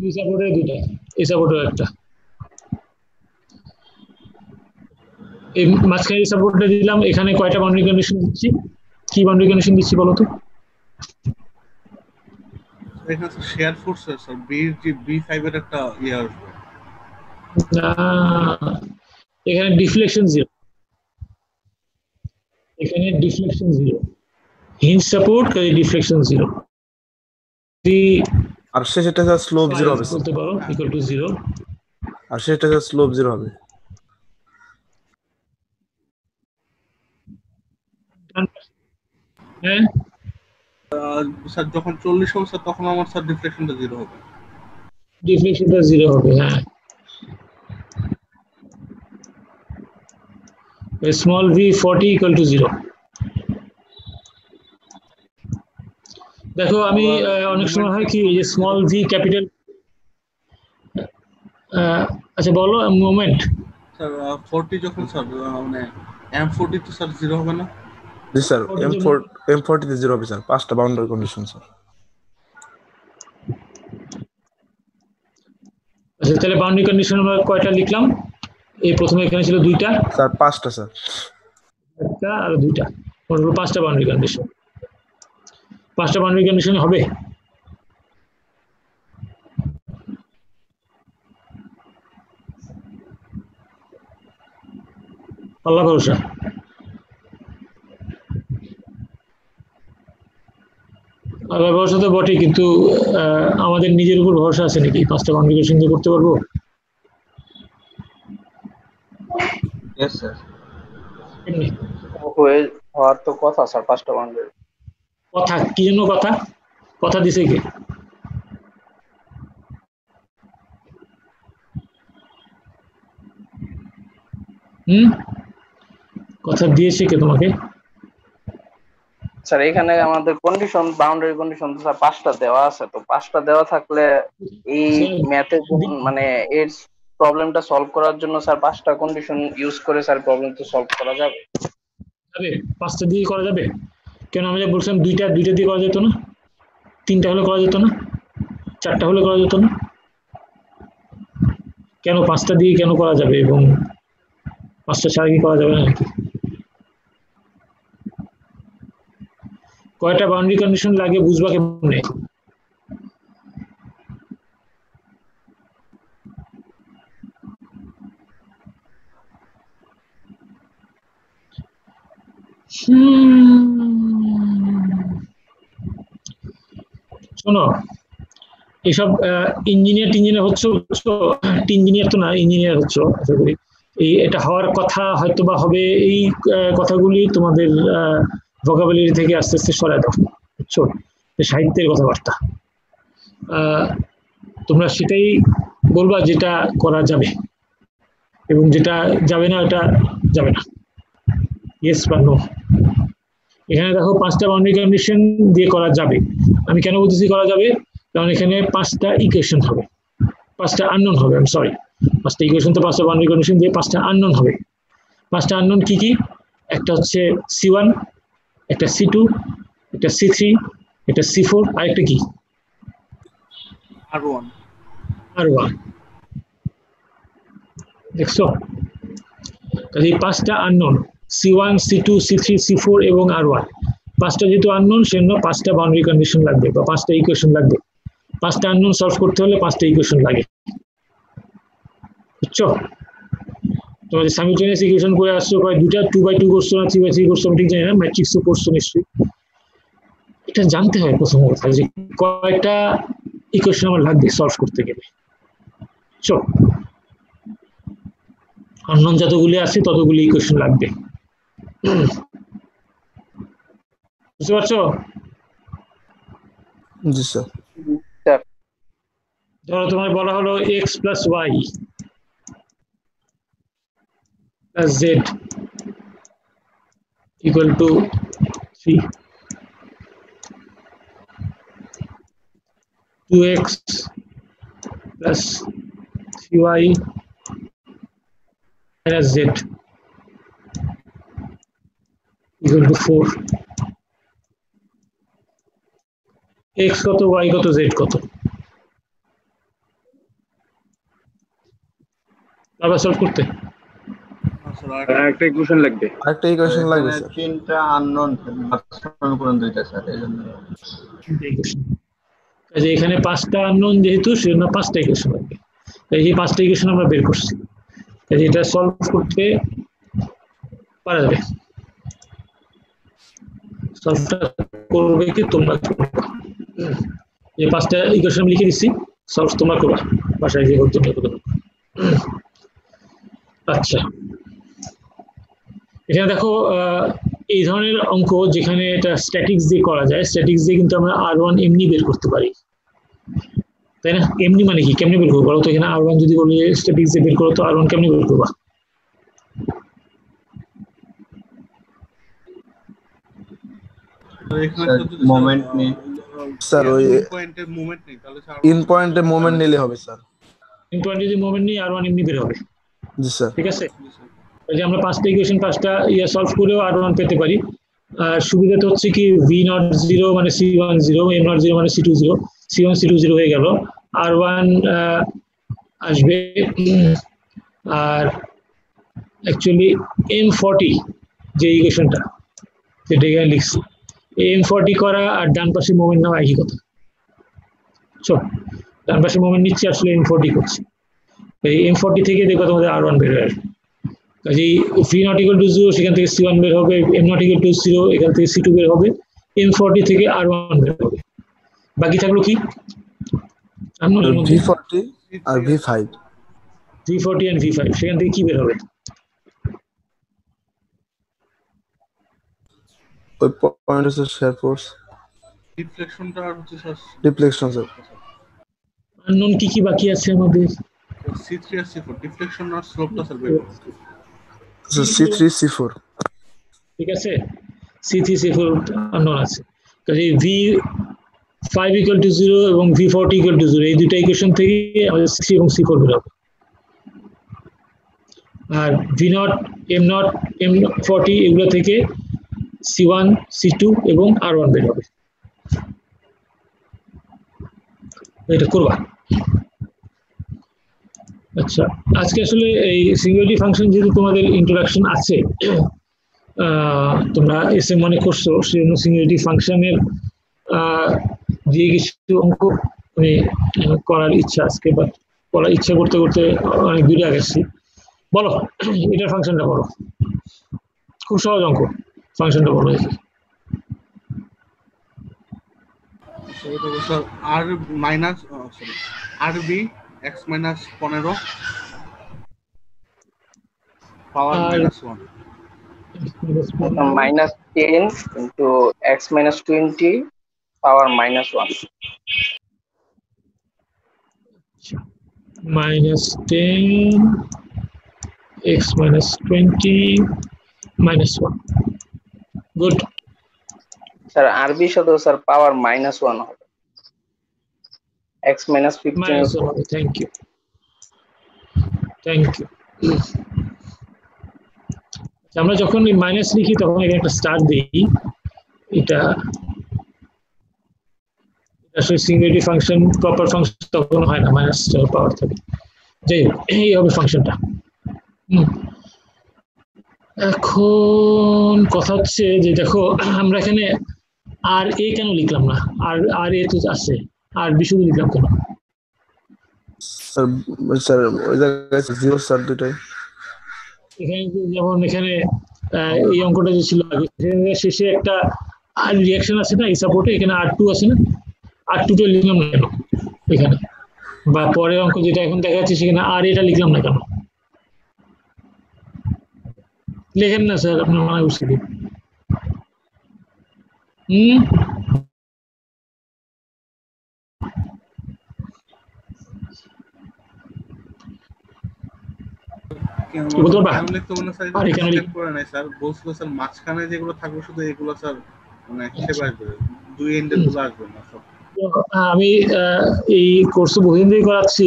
দুই সাপোর্টে দুইটা, এই সাপোর্টে একটা, এই মাঝখানে সাপোর্টটা দিলাম, এখানে কয়টা বাউন্ডারি কন্ডিশন দিচ্ছি, কি বাউন্ডারি কন্ডিশন দিচ্ছি বলো তো? এখানে sir share force sir B5 এর একটা ইয়ে আসবে। না, এখানে ডিফ্লেকশন জিরো, এখানে ডিফ্লেকশন জিরো, হিঞ্জ সাপোর্ট কাজে ডিফ্লেকশন জিরো। আর সেটা স্যার স্লোপ জিরো হবে বলতে পারো ইকুয়াল টু জিরো, আর সেটা স্যার স্লোপ জিরো হবে। হ্যাঁ স্যার যখন 40 হবে স্যার তখন আমার স্যার ডিফ্লেকশনটা জিরো হবে। ডিফ্লেকশনটা জিরো হবে, হ্যাঁ। Small V 40 equal to zero. দেখো আমি অনেক সময় হয় কি যে স্মল ভি ক্যাপিটাল, আচ্ছা বলো মোমেন্ট। স্যার 40 যখন স্যার মানে M40 তো স্যার জিরো হবে না? জি স্যার, M40 তে জিরো হবে স্যার, পাঁচটা বাউন্ডারি কন্ডিশন স্যার। আচ্ছা তাহলে বাউন্ডারি কন্ডিশন আমরা কয়টা লিখলাম? এই প্রথমে এখানে ছিল দুইটা স্যার, পাঁচটা স্যার, একটা আর দুইটা, মোট হলো পাঁচটা বাউন্ডারি কন্ডিশন। পাঁচটা বাউন্ডারি কন্ডিশন হবে, আল্লাহ ভরসা। আল্লাহ ভরসা তো বটে, কিন্তু আমাদের নিজের উপর ভরসা আছে নাকি পাঁচটা বাউন্ডারি কন্ডিশন দিয়ে করতে পারবো? Yes sir. এমনি হওয়ার তো কথা স্যার, পাঁচটা বাউন্ডারি। কথা কি জন্য কথা, কথা দিছে কে? কথা দিয়েছে কে তোমাকে? স্যার এখানে আমাদের কন্ডিশন, বাউন্ডারি কন্ডিশন তো স্যার পাঁচটা দেওয়া আছে, তো পাঁচটা দেওয়া থাকলে এই ম্যাথের মানে এর প্রবলেমটা সলভ করার জন্য স্যার পাঁচটা কন্ডিশন ইউজ করে স্যার প্রবলেম তো সলভ করা যাবে। পাঁচটা দিয়ে করা যাবে কেন? আমি যা বলছিলাম দুইটা দিয়ে করা যেত না? তিনটা হলে করা যেত না? চারটা হলে করা যেত না? কেন পাঁচটা দিয়ে কেন করা যাবে এবং পাঁচটা ছাড়া কি করা যাবে না নাকি? কয়টা বাউন্ডারি কন্ডিশন লাগে বুঝবা কেমনে? শোনো, এসব ইঞ্জিনিয়ার হচ্ছে, ইঞ্জিনিয়ার তো না, ইঞ্জিনিয়ার হচ্ছে আশা করি। এটা হওয়ার কথা হয়তো বা হবে, এই কথাগুলি তোমাদের ভোকাবুলারি থেকে আস্তে আস্তে সরায় দাও, বুঝছো? সাহিত্যের কথাবার্তা তোমরা সেটাই বলবা যেটা করা যাবে, এবং যেটা যাবে না ওটা যাবে না, ইয়েস বা নো। এখানে দেখো পাঁচটা বাউন্ডারি কন্ডিশন দিয়ে করা যাবে। আমি কেন বলতেছি করা যাবে? কারণ এখানে পাঁচটা ইকুয়েশন হবে, পাঁচটা আননোন হবে, আমি সরি, পাঁচটা ইকুয়েশন তো পাঁচটা বাউন্ডারি কন্ডিশন দিয়ে পাঁচটা আননোন হবে। পাঁচটা আননোন কি কি? একটা হচ্ছে C1, একটা C2, একটা C3, একটা C4, আর একটা কি R1। দেখছো? কাজে পাঁচটা unknown C1, C2, C3, C4 এবং R1, পাঁচটা যেহেতু আননোন সেজন্য পাঁচটা বাউন্ডারি কন্ডিশন লাগবে বা পাঁচটা ইকুয়েশন লাগবে। পাঁচটা আননোন সলভ করতে হলে পাঁচটা ইকুয়েশন লাগে, বুঝছো? তোমাদের সাইমultaneous ইকুয়েশন করে আসছো, কয় দুটা 2x2 করছো না 3x3 করছো আমি ঠিক জানি না, ম্যাট্রিক্সও করছো নিশ্চয়ই। এটা জানতে হয় প্রথম কথা যে কয়টা ইকুয়েশন আমার লাগবে সলভ করতে গেলে, বুঝছো? আননোন যতগুলি আছে ততগুলি ইকুয়েশন লাগবে। বুঝতে পারছো? জি স্যার। স্যার ধরো তোমার বলা হলো x plus Y plus Z equal to 3, 2x plus 3y minus z equal to 4. x কত, y কত, z কত? আবার সলভ করতে একটা ইকুয়েশন লাগবে। আরেকটা ইকুয়েশন লাগবে স্যার। তিনটা আননোন সমীকরণ দুইটা স্যার, এই জন্য কাজে এখানে 5টা আননোন যেহেতু সেজন্য 5টা ইকুয়েশন লাগবে। এই 5টা ইকুয়েশন আমরা বের করছি, কাজে এটা সলভ করতে পারা যাবে। সলভটা করবে কি তোমরা করবে, এই 5টা ইকুয়েশন আমি লিখে দিচ্ছি, সলভ তোমরা করবা বাসায় গিয়ে করতে হবে। আচ্ছা, এখানে দেখো এই ধরনের অঙ্ক যেখানে এটা স্ট্যাটিক্স দিয়ে করা যায়, স্ট্যাটিক্স দিয়ে কিন্তু আমরা R1 এমনি বের করতে পারি, তাই না? এমনি মানে কি, কেমনি বের করবো বলো তো? এখানে R1 যদি বলি স্ট্যাটিক্স দিয়ে বের করো তো R1 কেমনি বের করবা? মোমেন্ট নেই স্যার, ওই পয়েন্টের মুভমেন্ট নেই, তাহলে ইন পয়েন্টে মোমেন্ট নিলে হবে স্যার। ইন পয়েন্ট যদি মোমেন্ট নিই R1 এমনি বের হবে, জি স্যার। ঠিক আছে? যে আমরা 5টা ইকুয়েশন 5টা সলভ করেও R1 পেতে পারি। আর সুবিধাটা হচ্ছে কি V0 0 মানে C1 0, M0 0 মানে C2 0, C1 C2 0 হয়ে গেল, R1 আসবে। আর অ্যাকচুয়ালি M40 যে ইকুয়েশনটা যেটা এখানে লিখছি, M40 করা আর ডান পাশে মোমেন্ট নেওয়া একই কথা। ডান পাশে মোমেন্ট নিচ্ছি, আসলে M40 করছি। এই M40 থেকে দেখো তোমাদের R1 বের হয়ে আসবে। কাজেই V0 equal to 0 সেখান থেকে C1 বের হবে, M0 equal to 0 এখান থেকে C2 বের হবে, M40 থেকে R1 বের হবে। বাকি থাকলো কি? V40 R V5। V40 and V5 সেখান থেকে কি বের হবে? ওই পয়েন্ট হচ্ছে শেয়ার ফোর্স, ডিফ্লেকশনটা আর হচ্ছে স্যার ডিফ্লেকশন স্যার। আননোন কি কি বাকি আছে আমাদের? C3 আর C4 ডিফ্লেকশন আর স্লোপটা স্যার বের করতে হবে। C3 C4 ঠিক আছে, C3 C4 আননোন আছে। কাজেই V5 equal to 0 এবং V40 equal to 0 এই দুইটা ইকুয়েশন থেকে আমাদের C এবং C4 বের হবে। আর V0 M0 M40 এগুলো থেকে C1 C2 এবং R1 বের হবে। এটা করবা। আচ্ছা, আজকে আসলে এই সিঙ্গুলারিটি ফাংশন যেহেতু তোমাদের ইন্ট্রোডাকশন আছে, তোমরা এসে মনে করছো, সেজন্য সিঙ্গুলারিটি ফাংশনের যে কিছু অঙ্ক আমি করার ইচ্ছা আজকে, বা করার ইচ্ছা করতে করতে অনেক দূরে গেছি। বলো এটার ফাংশনটা বলো, খুব সহজ অঙ্ক, ফাংশনটা বলো দেখি। স্যার আর minus sorry RB x minus 15 power -1 -10 into x minus 20 power -1 -10 x minus 20 -1 good. Sir RB সাথে স্যার পাওয়ার -1 হবে, x minus 15 thank you, thank you. আমরা যখন মাইনাস লিখি তখন এখানে একটা স্টার দিই, এটা আসলে সিঙ্গুলারিটি ফাংশন প্রপার ফাংশন তখন হয় না, মাইনাস পাওয়ার থাকে। যাই হোক, এই হবে ফাংশনটা। এখন কথা হচ্ছে যে দেখো আমরা এখানে আর এ কেন লিখলাম না? আর এ তো আছে, আর বি শুধু লিখলাম কেন? স্যার স্যার ওই জায়গায় জিরো স্যার দুটাই। এখানে যেমন এখানে এই অঙ্কটা যে ছিল আগে, শেষে একটা আর রিয়াকশন আছে না এই সাপোর্টে, এখানে R2 আছে না, R2টা লিখলাম না কেন এখানে? বা পরের অঙ্ক যেটা এখন দেখা যাচ্ছে সেখানে আর এটা লিখলাম না কেন? লেখেন না স্যার, আপনার মানা করছি কি? বলতে পারবা? কেন লিখতে বলে স্যার? আর এখানে চেক করে নাই স্যার, বলছিল স্যার মাঝখানে যেগুলো থাকবে শুধু এগুলো স্যার মানে হিসেবে আসবে, দুই এন্ডের গুলো আসবে না সব। আমি এই কোর্স বহুদিন ধরে করাচ্ছি,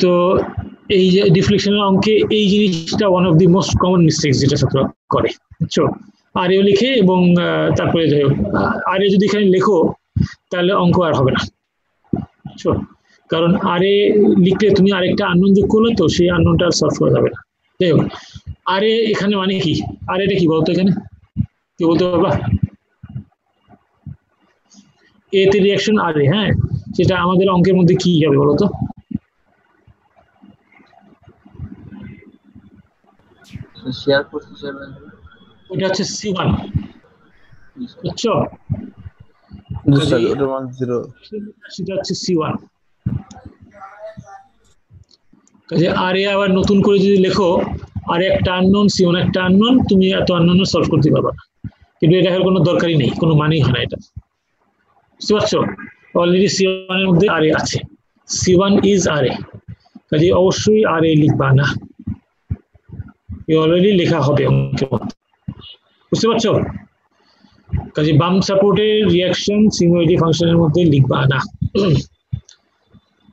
তো এই যে ডিফ্লেকশনের অঙ্কে এই জিনিসটা one of the most common mistake যেটা ছাত্র করে, বুঝছো? আরএও লিখে এবং তারপরে যাই হোক আরএ যদি এখানে লেখো তাহলে অঙ্ক আর হবে না, বুঝছো? কারণ আরএ লিখলে তুমি আরেকটা আননোন যোগ করলে তো সেই আননোনটা আর সলভ করা যাবে না। যাই হোক, আরএ এখানে মানে কি? আরএটা কি বলতো এখানে? কি বলতে পারবা? এতে রিয়াকশন আরএ, হ্যাঁ, সেটা আমাদের অঙ্কের মধ্যে কি হবে বলতো? শেয়ার ফোর্স হিসেবে ওটা হচ্ছে C1, বুঝছো? জি স্যার, ওটা 10। সেটা হচ্ছে C1। কাজে আরএ আবার নতুন করে যদি লেখো, আর একটা আননোন, C1 একটা আননোন, তুমি এত আননোন সলভ করতে পারবা না। কিন্তু এটা কোনো দরকারই নেই, কোনো মানেই হয় না এটা, বুঝতে পারছো? অলরেডি C1 এর মধ্যে আরএ আছে, C1 ইজ আরএ, কাজে অবশ্যই আরএ লিখবা না, অলরেডি লেখা হবে অঙ্কের মধ্যে, বুঝতে পারছো? কাজে বাম সাপোর্টের রিয়াকশন সিঙ্গুলারিটি ফাংশনের মধ্যে লিখবা না।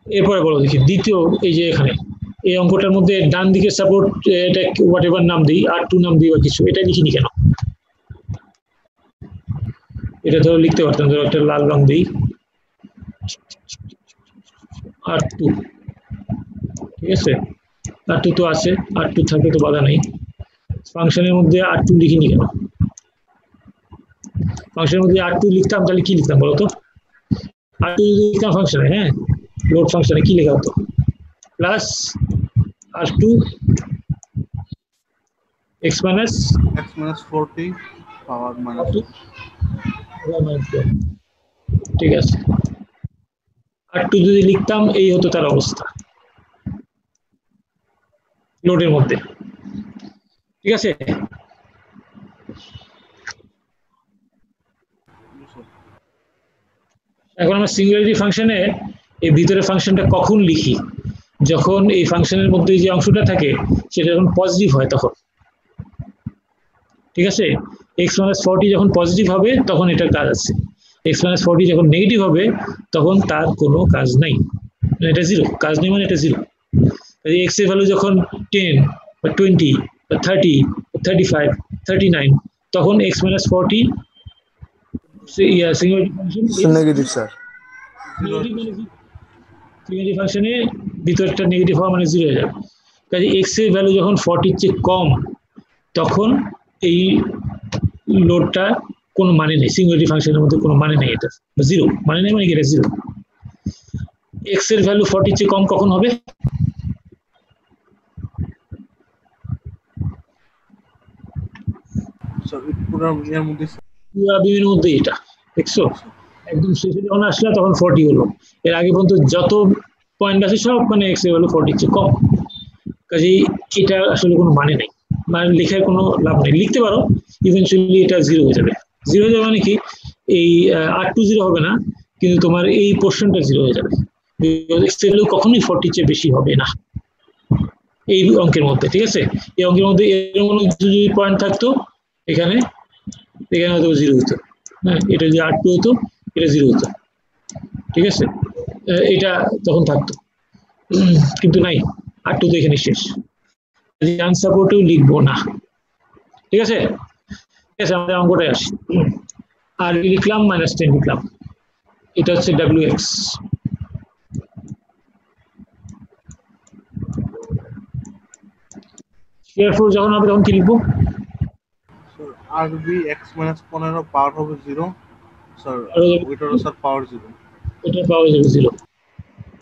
এরপরে বলো দেখি দ্বিতীয়, এই যে এখানে এই অঙ্কটার মধ্যে ডান দিকের সাপোর্ট, এটা হোয়াট এভার নাম দিই, R2 নাম দিই বা কিছু, এটা লিখিনি কেন? এটা ধরো লিখতে পারতাম, ধরো একটা লাল রং দিই, R2, ঠিক আছে? R2 তো আছে, R2 থাকে তো বাধা নেই। ফাংশনের মধ্যে R2 লিখিনি কেন? ফাংশনের মধ্যে R2 লিখতাম তাহলে কি লিখতাম বলতো? R2 যদি লিখতাম ফাংশনে, হ্যাঁ, লোড ফাংশনে কি লেখা হতো? Plus R2 x minus 40 power minus, ঠিক আছে। R2 যদি লিখতাম এই হতো তার অবস্থা লোডের মধ্যে, ঠিক আছে? এখন আমরা সিঙ্গুলারিটি ফাংশনে এই ভিতরে ফাংশনটা কখন লিখি? যখন এই ফাংশনের মধ্যে যে অংশটা থাকে সেটা যখন পজিটিভ হয় তখন, ঠিক আছে? x minus 40 যখন পজিটিভ হবে তখন এটার কাজ আছে, x minus 40 যখন নেগেটিভ হবে তখন তার কোনো কাজ নাই, এটা জিরো, কাজ নেই মানে এটা জিরো। x এর ভ্যালু যখন 10 বা 20 বা 30 বা 35 39 তখন x minus 40 singularity function negative sir. Singularity ফাংশনে ভিতরটা নেগেটিভ হওয়া মানে জিরো হয়ে যাবে। কাজে x এর ভ্যালু যখন 40 এর চেয়ে কম তখন এই লোডটা কোনো মানে নেই, সিঙ্গুলারিটি ফাংশনের মধ্যে কোনো মানে নেই, এটা জিরো মানে নেই, মানে এটা জিরো। x এর ভ্যালু 40 চেয়ে কম কখন হবে? পুরো এর মধ্যে পুরো বিমের মধ্যে এটা দেখছো, একদম শেষে যখন আসলে তখন 40 হলো, এর আগে পর্যন্ত যত পয়েন্ট আছে সব মানে x এর ভ্যালু 40 চেয়ে কম। কাজেই এটা আসলে কোনো মানে নেই, মানে লেখার কোনো লাভ নেই। লিখতে পারো, ইভেনচুয়ালি এটা জিরো হয়ে যাবে। জিরো হয়ে যাবে মানে কি, এই R2 জিরো হবে না, কিন্তু তোমার এই পোর্শনটা জিরো হয়ে যাবে, x এর ভ্যালু কখনোই 40 চেয়ে বেশি হবে না এই অঙ্কের মধ্যে, ঠিক আছে? এই অঙ্কের মধ্যে এরকম যদি পয়েন্ট থাকতো এখানে, এখানে হয়তো জিরো হতো, হ্যাঁ, এটা যদি R2 হতো এটা জিরো হতো, ঠিক আছে? এটা তখন থাকতো, কিন্তু নাই, R2 তো এখানে শেষ, আনসাপোর্টেও লিখবো না, ঠিক আছে? ঠিক আছে, আমাদের অঙ্কটায় আসি। আর লিখলাম -10 লিখলাম, এটা হচ্ছে WX। শেয়ার ফোর্স যখন হবে তখন কি লিখবো? আরবি x minus 15 পাওয়ার হবে 0 স্যার, ওইটারও স্যার পাওয়ার 0, এটা পাওয়া যাবে 0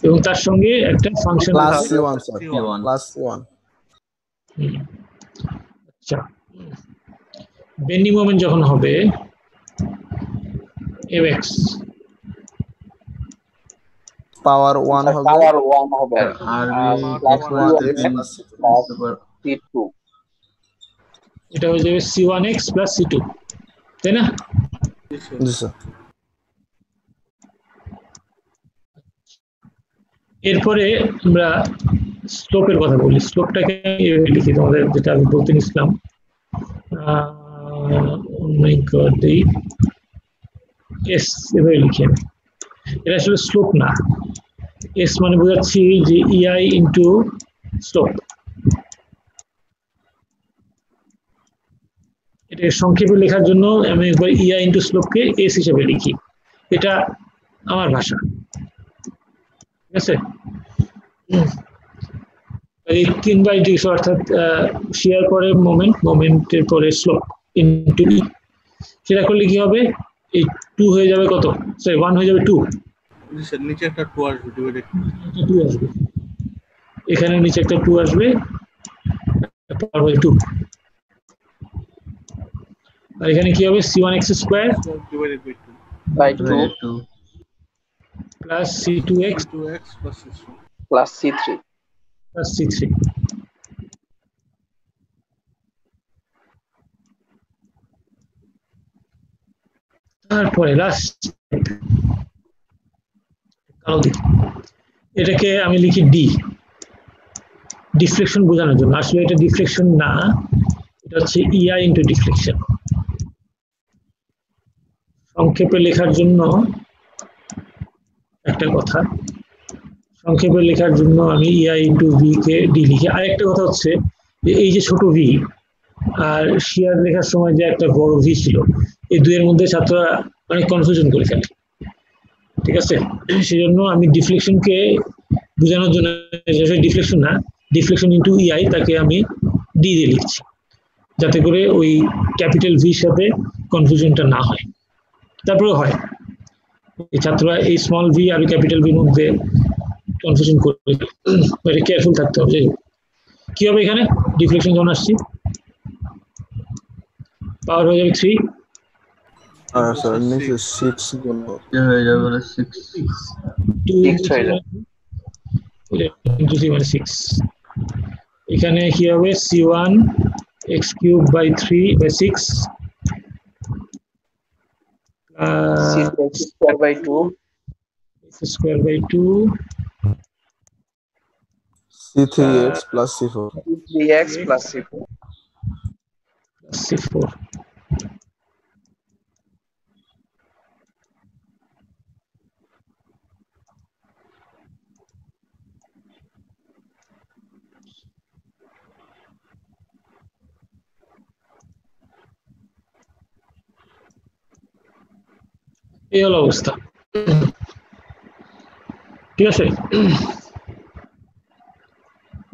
এবং তার সঙ্গে একটা function plus C1 sir, plus 1। আচ্ছা, বেন্ডিং মোমেন্ট যখন হবে Mx পাওয়ার 1 হবে, পাওয়ার 1 হবে আরবি plus x1 C2 এটা হয়ে যাবে C1x প্লাস C2, তাই না? জি স্যার। এরপরে আমরা স্লোপের কথা বলি। স্লোপটাকে এভাবে লিখি, তোমাদের যেটা আমি বলতে নিছিলাম, এস এভাবে লিখি আমি। এটা আসলে স্লোপ না, এস মানে বোঝাচ্ছি যে ইআই ইন্টু স্লোপ। এটাকে সংক্ষেপে লেখার জন্য আমি একবার ইআই ইন্টু স্লোপকে এস হিসেবে লিখি, এটা আমার ভাষা, ঠিক আছে? এই 3/2 অর্থাৎ শিয়ার পরে মোমেন্ট, মোমেন্টের পরে স্লোপ ইন্টু ই, সেটা করলে কি হবে? এই 2 হয়ে যাবে কত, সরি 1 হয়ে যাবে 2, নিচে একটা 2 আসবে, 2 আসবে, এখানে নিচে একটা 2 আসবে, পাওয়ার বাই 2, আর এখানে কি হবে? C1x square divided bye bye 2 2 plus C2x 2x plus C3 plus C3 plus C3। তারপরে লাস্ট কালো দিক, এটাকে আমি লিখি ডি, ডিফ্লেকশন বোঝানোর জন্য। আসলে এটা ডিফ্লেকশন না, এটা হচ্ছে ইআই ইন্টু ডিফ্লেকশন। সংক্ষেপে লেখার জন্য একটা কথা, সংক্ষেপে লেখার জন্য আমি ইআই ইন্টু ভি কে ডি লিখি। আরেকটা কথা হচ্ছে যে এই যে ছোট ভি আর শিয়ার লেখার সময় যে একটা বড় ভি ছিল, এই দুইয়ের মধ্যে ছাত্ররা অনেক কনফিউশন করে ফেলে, ঠিক আছে? সেজন্য আমি ডিফ্লেকশনকে বোঝানোর জন্য, ডিফ্লেকশন না, ডিফ্লেকশন ইন্টু ইআই, তাকে আমি ডি দিয়ে লিখছি, যাতে করে ওই ক্যাপিটাল ভির সাথে কনফিউশনটা না হয়। তারপরে হয় এই ছাত্ররা এই স্মল ভি আর ক্যাপিটাল ভির মধ্যে কনফিউশন করে, এটা কেয়ারফুল থাকতে হবে। কি হবে এখানে? ডিফ্লেকশন যখন আসছি, পাওয়ার হয়ে যাবে 3, স্যার নিচে 6 গুণ কি হয়ে যাবে 6 2 into 3 মানে 6। এখানে কি হবে? C1 x cube by 3 by 6 C2x square by 2 x square by 2 C3x plus C4 3x plus C4 plus C4। এই হলো অবস্থা, ঠিক আছে?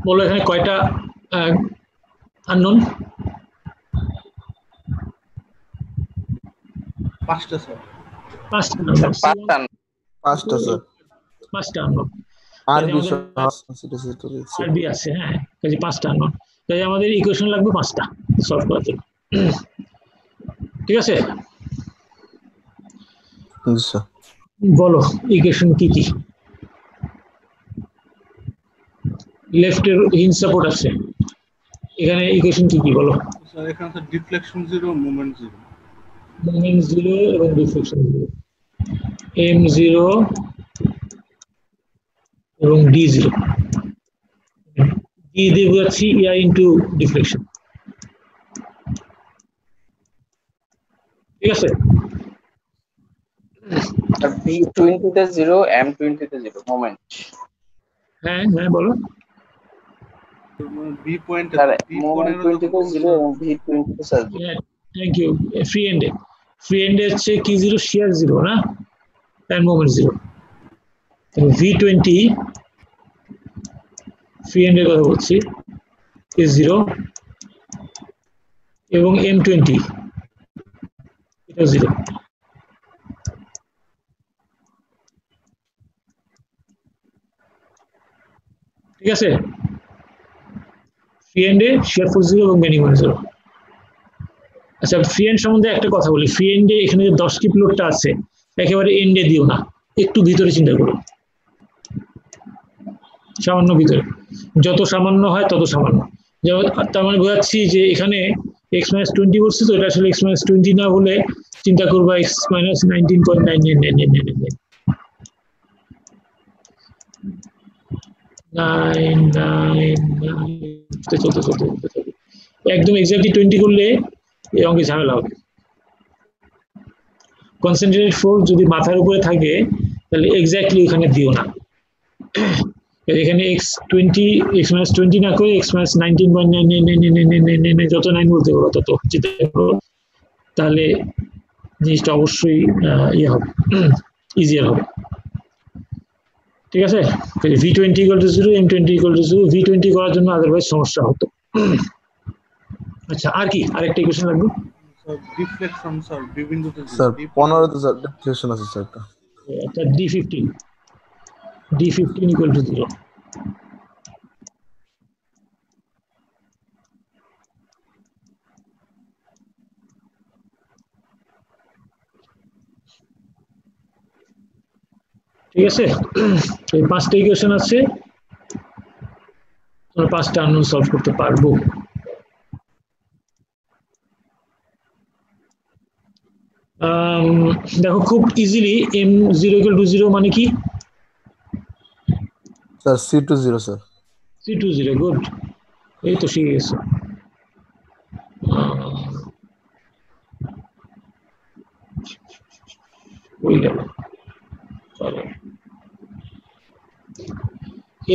বলো এখানে কয়টা আননোন? 5টা স্যার। 5টা, 5টা স্যার। 5টা আননোন। আরবি আরবি আছে, হ্যাঁ, কাজে 5টা আননোন, কাজে আমাদের ইকুয়েশন লাগবে 5টা সলভ করার জন্য, ঠিক আছে? বলো ইকুয়েশন কি কি? লেফটের হিঞ্জ সাপোর্ট আছে, এখানে ইকুয়েশন কি কি বলো? স্যার এখানে স্যার ডিফ্লেকশন 0, মোমেন্ট 0, মোমেন্ট 0 এবং ডিফ্লেকশন 0, m0 এবং d0, d দিয়ে বোঝাচ্ছি ইআই ইন্টু ডিফ্লেকশন, ঠিক আছে? V20 তে 0, M20 তে 0 মোমেন্ট। হ্যাঁ হ্যাঁ বলো। বি পয়েন্ট স্যার মোমেন্ট 20 তে 0 এবং V20 তে স্যার 0। হ্যাঁ, থ্যাংক ইউ। ফ্রি এন্ডে হচ্ছে কি 0, শিয়ার 0 না, এন্ড মোমেন্ট 0। V20 ফ্রি এন্ডের কথা বলছি, is 0 এবং M20 এটা 0। ঠিক আছে? ফ্রি এন্ডে শিয়ার ফোর্স 0 এবং বেন্ডিং মোমেন্ট 0। আচ্ছা, ফ্রি এন্ড সম্বন্ধে একটা কথা বলি। ফ্রি এন্ডে এখানে যে 10 কিপ লোডটা আছে, একেবারে এন্ডে দিও না, একটু ভিতরে চিন্তা করো, সামান্য ভিতরে, যত সামান্য হয় তত সামান্য। তার মানে বোঝাচ্ছি যে এখানে x মাইনাস 20 বলছি, তো এটা আসলে x মাইনাস 20 না হলে চিন্তা করবা x মাইনাস 19.999999 একদম এক্স্যাক্টলি 20 করলে এই অঙ্কে ঝামেলা হবে। কনসেন্ট্রেটেড ফোর্স যদি মাথার উপরে থাকে তাহলে এক্স্যাক্টলি ওখানে দিও না, এখানে x মাইনাস 20 না করে x মাইনাস 19.999999 যত 9 বলতে পারো তত চিন্তা করো, তাহলে জিনিসটা অবশ্যই ইয়ে হবে, ইজিয়ার হবে। ঠিক আছে, V20 equal to 0, M20 equal to 0, V20 করার জন্য আদারওয়াইজ সমস্যা হতো। আচ্ছা, আর কি আরেকটা ইকুয়েশন লাগবে স্যার? ডিফ্লেকশন স্যার, ডি বিন্দুতে স্যার 15 তে স্যার ডিফ্লেকশন আছে স্যার একটা। একটা D15 equal to 0। ঠিক আছে, এই 5টা ইকুয়েশন আছে, আমরা 5টা আননোন সলভ করতে পারবো। দেখো খুব ইজিলি m0 equal to 0 মানে কি? Sir C20 sir. C20, good, এই তো শিখে গেছো। ওই গেল, চলো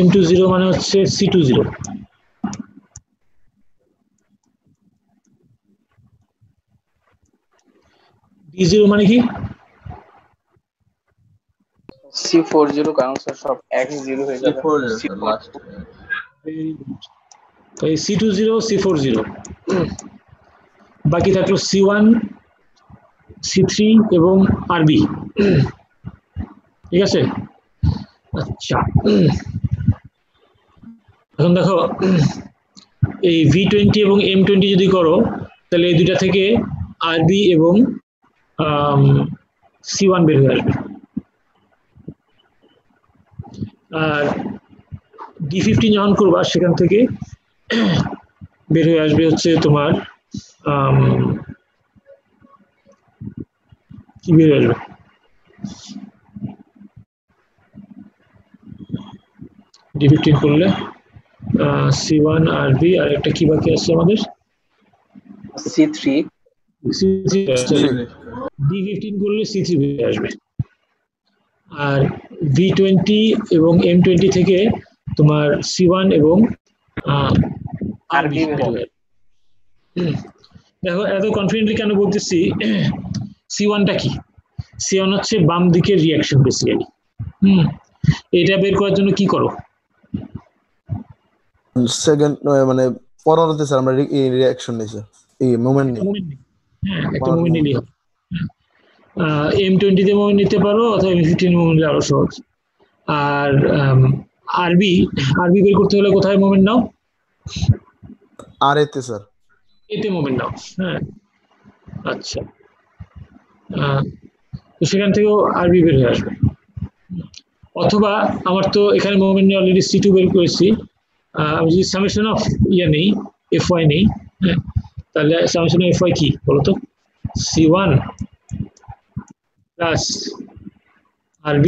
M20 মানে হচ্ছে C20। D0 মানে কি? C40, কারণ স্যার সব একই 0 হয়ে যাবে। লাস্ট তাই C20 C40, বাকি থাকলো C1 C3 এবং RB। ঠিক আছে, আচ্ছা এখন দেখো এই V20 এবং M20 যদি করো তাহলে এই দুইটা থেকে RB এবং C1 বের হয়ে আসবে, আর D15 যখন করবা সেখান থেকে বের হয়ে আসবে হচ্ছে তোমার কি বের হয়ে আসবে, D15 করলে C1 RB, আর একটা কি বাকি আছে আমাদের C3। D15 করলে C3 বের হয়ে আসবে, আর V20 এবং M20 থেকে তোমার C1 এবং RB বের হয়ে আসবে। দেখো এত কনফিডেন্টলি কেন বলতেছি, C1টা কি? C1 হচ্ছে বাম দিকের রিয়াকশন বেসিক্যালি। এটা বের করার জন্য কি করো? সেকেন্ড মানে 15 তে স্যার আমরা এই রিঅ্যাকশন নিছে, এই মোমেন্ট নেই। হ্যাঁ, একটা মোমেন্ট নিলেই হবে। M20 তে মোমেন্ট নিতে পারো অথবা M15 মোমেন্ট নিলে আরো সহজ। আর আরবি বের করতে হলে কোথায় মোমেন্ট নাও? আর এতে স্যার, এতে মোমেন্ট নাও। হ্যাঁ, আচ্ছা, তো সেখান থেকেও আরবি বের হয়ে আসবে। অথবা আমার তো এখানে মোমেন্ট নিয়ে অলরেডি C2 বের করেছি, আমি যদি সামেশন অফ ইয়ে নেই, FY নেই, হ্যাঁ, তাহলে সামেশন অফ FY কি বলতো? C1 plus RB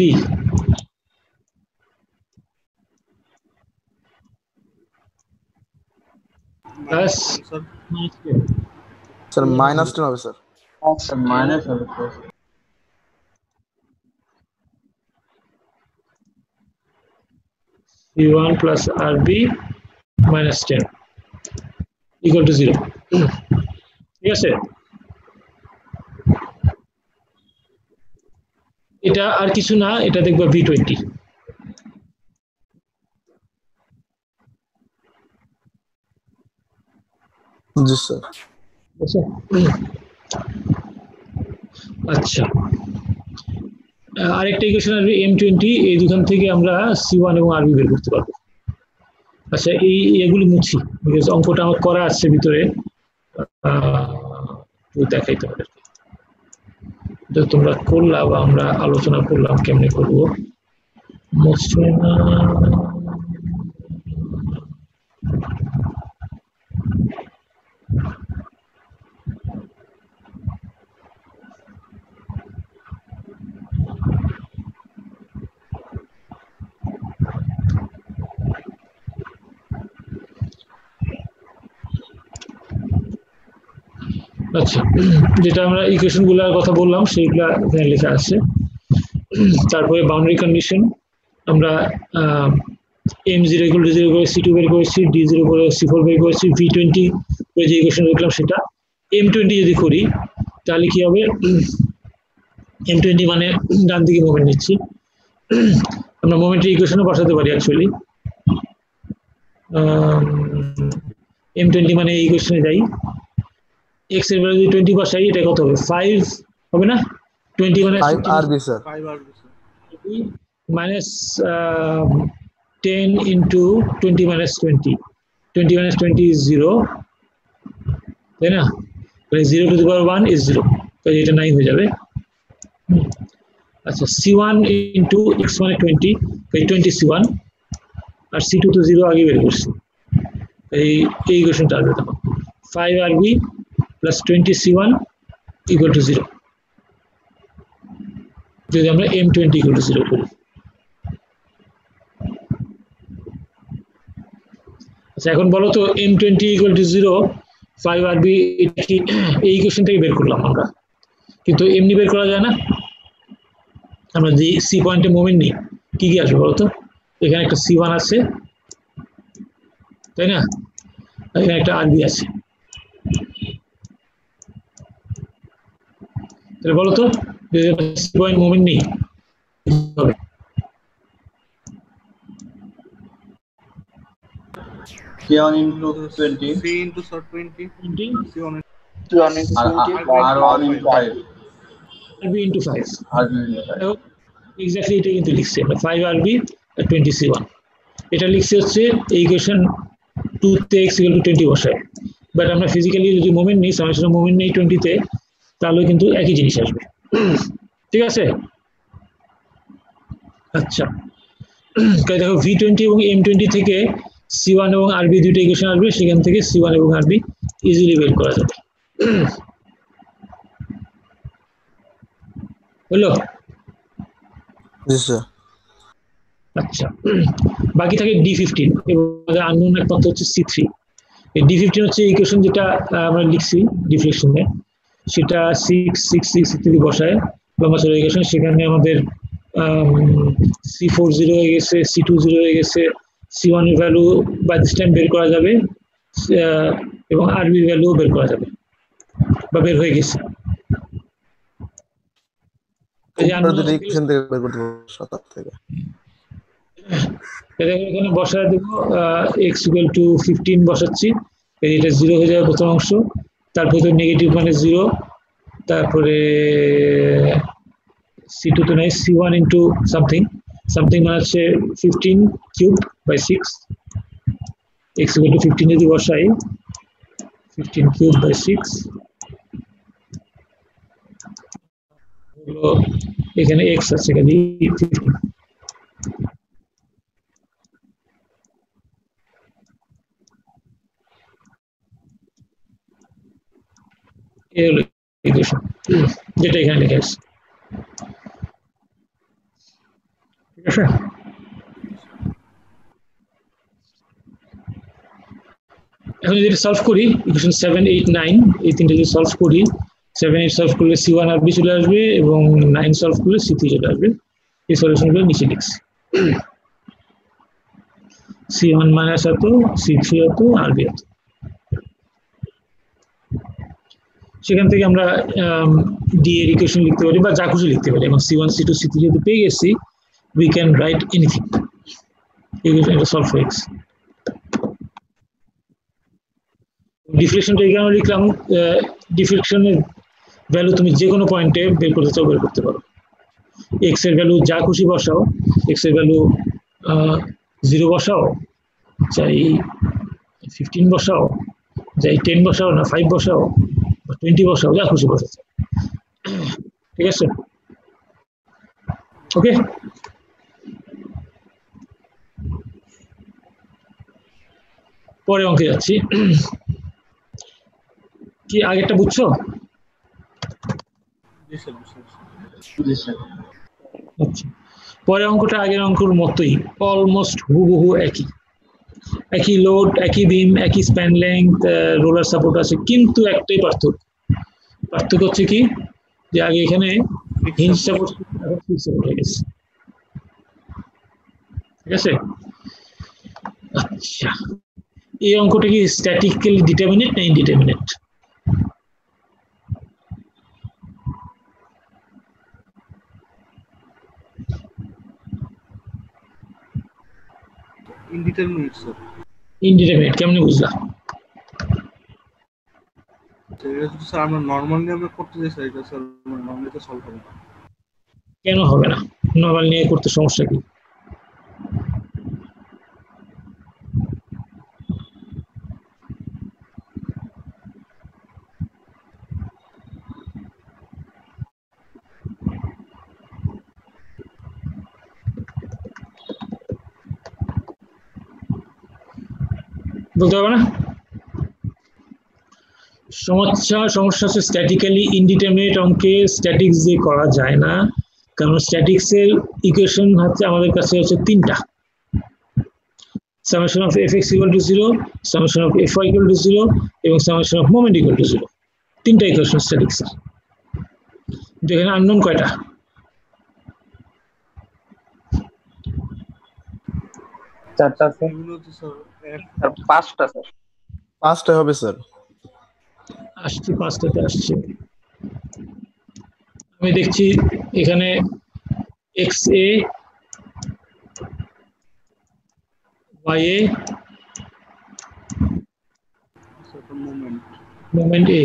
plus sir -10 হবে স্যার। মাইনাস হবে sir. C1 plus RB minus 10 equal to 0। ঠিক আছে, এটা আর কিছু না, এটা দেখবা V20। জি স্যার। আচ্ছা, আরেকটা ইকুয়েশন আসবে M20, এই দুখান থেকে আমরা C1 এবং RB বের করতে পারবো। আচ্ছা, এগুলি মুছি, বিকজ অঙ্কটা আমার করা আছে ভিতরে, দেখাই তোমাদেরকে। তোমরা করলা বা আমরা আলোচনা করলাম কেমনে করবো, মুছছে না। আচ্ছা, যেটা আমরা ইকুয়েশন গুলার কথা বললাম সেইগুলা এখানে লেখা আছে। তারপরে বাউন্ডারি কন্ডিশন আমরা m0 = 0 করে c2 বের করেছি, d0 করে c4 বের করেছি, v20 করে যে ইকুয়েশন লিখলাম সেটা। m20 যদি করি তাহলে কি হবে, m20 মানে ডান দিকে মোমেন্ট নিচ্ছি, আমরা মোমেন্টের ইকুয়েশনও বসাতে পারি অ্যাকচুয়ালি। m20 মানে এই ইকুয়েশনে যাই, x এর ভ্যালু যদি 20 বসাই এটা কত হবে, 5 হবে না? 20 মানে 5 RB sir, 5 RB sir, minus 10 into 20 minus 20. 20 minus 20 is 0. তাই না? 0 to the power 1 is 0. তো এটা 9 হয়ে যাবে। আচ্ছা, C1 into x মানে 20, তাই 20 C1 আর C2 তো 0 আগে বের করছি, এই ইকুয়েশনটা আসবে তখন 5 RB plus 20 C1 equal to 0 যদি আমরা m20 equal to 0 করি। আচ্ছা, এখন বলো তো m20 equal to 0 5 RB এটা কি এই ইকুয়েশন থেকে বের করলাম আমরা, কিন্তু এমনি বের করা যায় না। আমরা যে সি পয়েন্টে মোমেন্ট নিই কি কি আসবে বলো তো, এখানে একটা C1 আছে তাই না, এখানে একটা RB আছে, তাহলে বলো তো যদি সি পয়েন্ট মোমেন্ট নিই হবে C1 into 20 c into sir 20 c1 R1 into 5 RB into 5 RB into 5 exactly এটা কিন্তু লিখছি আমরা 5 RB আর 20 C1 এটা লিখছি হচ্ছে এই ইকুয়েশন 2 তে x = 20 বসায়, বাট আমরা ফিজিক্যালি যদি মোমেন্ট নিই সামেশন মোমেন্ট নেই 20 তে তাহলে কিন্তু একই জিনিস আসবে, ঠিক আছে? আচ্ছা, তাই দেখো v20 এবং m20 থেকে C1 এবং RB দুইটা ইকুয়েশন আসবে, সেখান থেকে C1 এবং RB ইজিলি বের করা যাবে। হলো? জি স্যার। আচ্ছা, বাকি থাকে D15 এবং আননোন একমাত্র হচ্ছে C3। এই D15 হচ্ছে ইকুয়েশন যেটা আমরা লিখছি ডিফ্লেকশনে, সেটা 6 6 6 ইত্যাদি বসায় লম্বা চড়া ইকুয়েশন, সেখানে আমাদের C4 0 হয়ে গেছে, C2 0 হয়ে গেছে, C1 এর ভ্যালু বাই দিস টাইম বের করা যাবে এবং RB এর ভ্যালু বের করা যাবে বা বের হয়ে গেছে। ইকুয়েশন থেকে বের করতে পারবো 7 থেকে। এখানে বসায় দেব x = 15 বসাচ্ছি, এটা 0 হয়ে যাবে প্রথম অংশ, তারপরে তো নেগেটিভ মানে 0, তারপরে C2 তো নাই, C1 into something something মানে হচ্ছে 15 cubed by 6, x = 15 যদি বসাই 15 cubed by 6 হলো, এখানে x আছে এখানে 15, এই হলো ইকুয়েশন যেটা এখানে লেখা আছে, ঠিক আছে? এখন যদি সলভ করি ইকুয়েশন 7 8 9 এই তিনটা যদি সলভ করি, 7 8 সলভ করলে C1 RB চলে আসবে এবং 9 সলভ করলে C3 চলে আসবে। এই সলিউশনগুলো নিচে লিখছি, C1 মাইনাস এত, C3 এত, RB এত। সেখান থেকে আমরা ডি এর ইকুয়েশন লিখতে পারি বা যা খুশি লিখতে পারি, এবং C1 C2 C3 যদি পেয়ে গেছি we can write anything, এটা সলভ হয়ে গেছে। ডিফ্লেকশনটা এখানে লিখলাম, ডিফ্লেকশনের ভ্যালু তুমি যে কোনো পয়েন্টে বের করতে চাও বের করতে পারো, এক্স এর ভ্যালু যা খুশি বসাও, এক্স এর ভ্যালু 0 বসাও, চাই 15 বসাও, চাই 10 বসাও না 5 বসাও, 20 বসাও, যা খুশি বসাচ্ছে, ঠিক আছে? ওকে, পরে অঙ্কে যাচ্ছি। কি আগেরটা বুঝছো? আচ্ছা, পরে অঙ্কটা আগের অঙ্কের মতোই, অলমোস্ট হুবহু একই লোড, একই বিম, একই স্প্যান লেংথ, রোলার সাপোর্ট আছে, কিন্তু একটাই পার্থক্য পার্থক্য হচ্ছে কি যে আগে এখানে হিঞ্জ সাপোর্ট এখন ফিক্স সাপোর্ট হয়ে গেছে। ঠিক আছে, আচ্ছা এই অঙ্কটা কি স্ট্যাটিক্যালি ডিটারমিনেট না ইনডিটারমিনেট? Indeterminate sir. ইনডিটারমিনেট কেমনে বুঝলা? এটা যদি স্যার আমরা নরমাল নিয়মে করতে যাই স্যার, এটা স্যার নরমালিতে সলভ হবে না। কেন হবে না? নরমাল নিয়ে করতে সমস্যা কি? বলতে হবে না? সমস্যা হচ্ছে স্ট্যাটিক্যালি ইনডিটারমিনেট অঙ্কে স্ট্যাটিক্স দিয়ে করা যায় না, কারণ স্ট্যাটিক্স এর ইকুয়েশন হচ্ছে আমাদের কাছে হচ্ছে তিনটা, summation of fx equal to 0, summation of fy equal to 0 এবং summation of moment equal to 0। তিনটা ইকুয়েশন স্ট্যাটিক্স এর। যেখানে আননোন কয়টা? চারটা স্যার। এগুলো হচ্ছে স্যার আর 5টা স্যার। 5টা হবে স্যার। আসছে 5টাতে আসছে। আমি দেখছি এখানে xa ya মোমেন্ট এ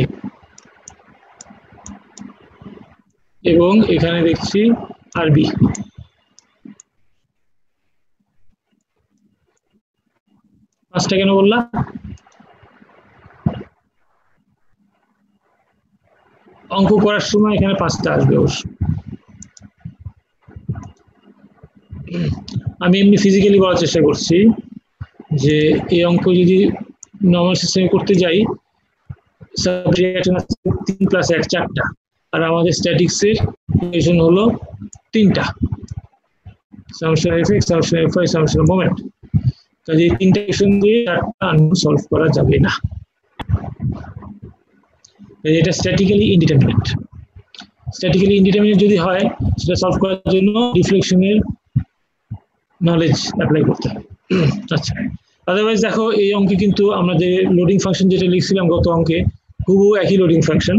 এবং এখানে দেখছি আরবি। পাঁচটা কেন বললা? অঙ্ক করার সময় এখানে 5টা আসবে অবশ্য। আমি এমনি ফিজিক্যালি বলার চেষ্টা করছি যে এই অঙ্ক যদি নর্মাল সিস্টেমে করতে যাই, সাবরিয়েশন আছে 3 + 1 4টা, আর আমাদের স্ট্যাটিক্সের ইকুয়েশন হলো 3টা, summation fx, summation fy, summation moment. কাজে এই 3টা ইকুয়েশন দিয়ে 4টা আননোন সলভ করা যাবে না। এটা স্ট্যাটিক্যালি ইনডিটারমিনেট। স্ট্যাটিক্যালি ইনডিটারমিনেট যদি হয় সেটা সলভ করার জন্য ডিফ্লেকশনের নলেজ অ্যাপ্লাই করতে হবে। আচ্ছা, আদারওয়াইজ দেখো এই অঙ্কে কিন্তু আমরা যে লোডিং ফাংশন যেটা লিখছিলাম গত অঙ্কে, হুবহু একই লোডিং ফাংশন।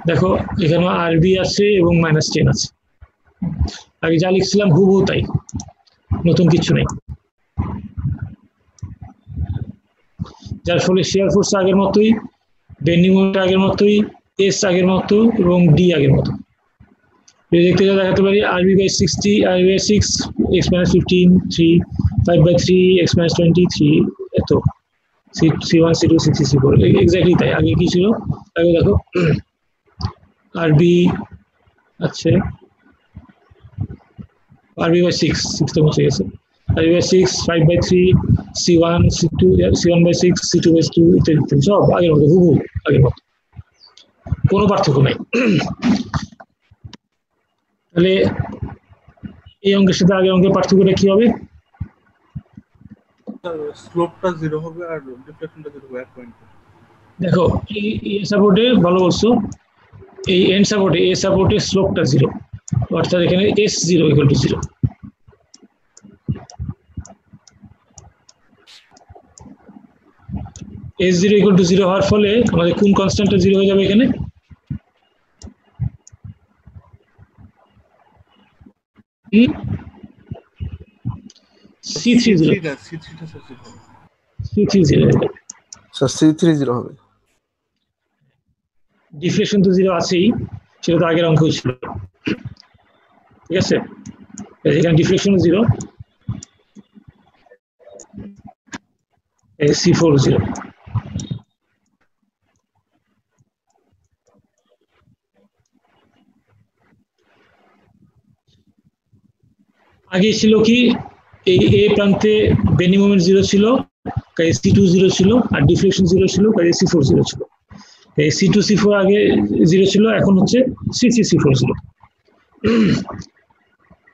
দেখো এখানে আরবি আছে এবং -10 আছে। আগে যা লিখছিলাম হুবহু তাই, নতুন কিছু নেই। যার ফলে শেয়ার ফোর্স আগের মতোই, বেন্ডিং মোমেন্ট আগের মতোই, এস আগের মতো এবং ডি আগের মতো। দেখতে যা দেখাতে পারি rb/60, rb/6, x-15, 3, 5/3, x-23, এত c1, c2, c3, c4 exactly তাই। আগে কি ছিল? আগে দেখো আরবি আছে rb/6, 6 তো মুছে গেছে, rb/6, 5/3, c1, c2, c1/6, c2/2 ইত্যাদি সব আগের মতো, হুবহু আগের মতো, কোনো পার্থক্য নাই। তাহলে এই অঙ্কের সাথে আগের অঙ্কের পার্থক্যটা কি হবে? স্লোপটা 0 হবে আর ডিফ্লেকশনটা 0 হবে 1 পয়েন্ট। দেখো এই সাপোর্টে ভালো বলছো, এই এন্ড সাপোর্টে এ সাপোর্টে স্লোপটা 0, অর্থাৎ এখানে s0 = 0। s0 = 0 হওয়ার ফলে আমাদের কোন কনস্ট্যান্টটা 0 হয়ে যাবে এখানে? c30 স্যার C30 হবে। ডিফ্লেকশন তো 0 আছেই, সেটা তো আগের অঙ্কেও ছিল। ঠিক আছে, এখানে ডিফ্লেকশন 0, c4 0। আগে ছিল কি এই এ প্রান্তে বেন্ডিং মোমেন্ট 0 ছিল, কাজে c2 0 ছিল, আর ডিফ্লেকশন 0 ছিল, কাজে c4 0 ছিল। c2 c4 আগে 0 ছিল, এখন হচ্ছে c3 c4 0।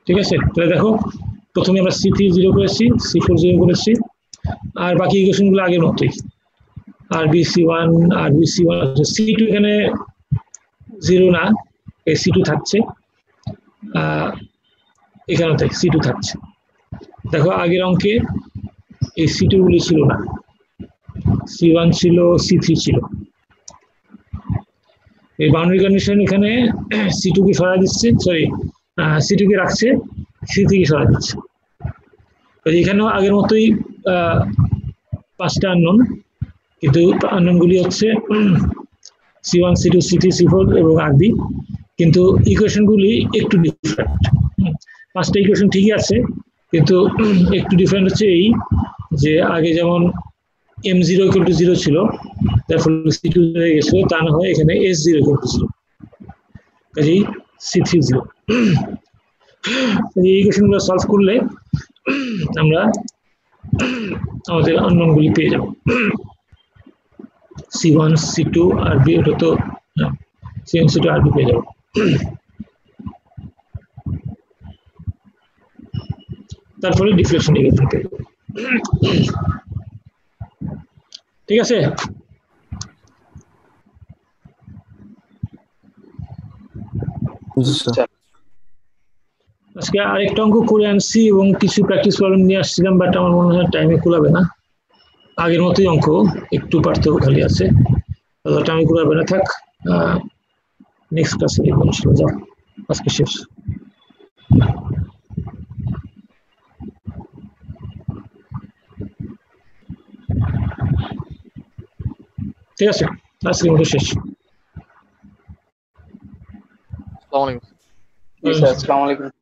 ঠিক আছে, তাহলে দেখো প্রথমে আমরা c3 0 করেছি, c4 0 করেছি, আর বাকি ইকুয়েশনগুলো আগের মতোই। RBC1 RBC1 C2 এখানে 0 না, এই C2 থাকছে, এখানে C2 থাকছে। দেখো আগের অঙ্কে এই C2 গুলি ছিল না, C1 ছিল, C3 ছিল। এই বাউন্ডারি কন্ডিশন এখানে C2 কে সরাই দিচ্ছে, সরি C2 কে রাখছে, C3 কে সরাই দিচ্ছে। এখানেও আগের মতোই 5টা আননোন, কিন্তু আননোন গুলি হচ্ছে C1 C2 C3 C4 এবং RB, কিন্তু ইকুয়েশন গুলি একটু ডিফারেন্ট। 5টা ইকুয়েশন ঠিকই আছে, কিন্তু একটু ডিফারেন্ট হচ্ছে এই যে আগে যেমন M0 = 0 ছিল, তার ফলে C2 হয়ে গেছিল, তা না হয় এখানে S0 = 0, কাজেই C3 0। এই ইকুয়েশনগুলো সলভ করলে আমরা আমাদের আননোন গুলি পেয়ে যাব। C1 C2 RB, এটা তো C1 C2 RB পেয়ে যাব। তারপরে ডিফ্লেকশন ইকুয়েশন পেয়ে যাব। ঠিক আছে? আজকে আরেকটা অঙ্ক করে আনছি এবং কিছু প্র্যাকটিস প্রবলেম নিয়ে আসছিলাম, বাট আমার মনে হয় টাইমে কুলাবে না। আগের মতোই অঙ্ক, একটু পার্থক্য খালি আছে, টাইমে কুলাবে না, থাক নেক্সট ক্লাসে দেখবো ইনশাআল্লাহ। যাও, আজকে শেষ। ঠিক আছে, আজকের মতো শেষ। আসসালামু আলাইকুম। জি স্যার, আসসালামু আলাইকুম।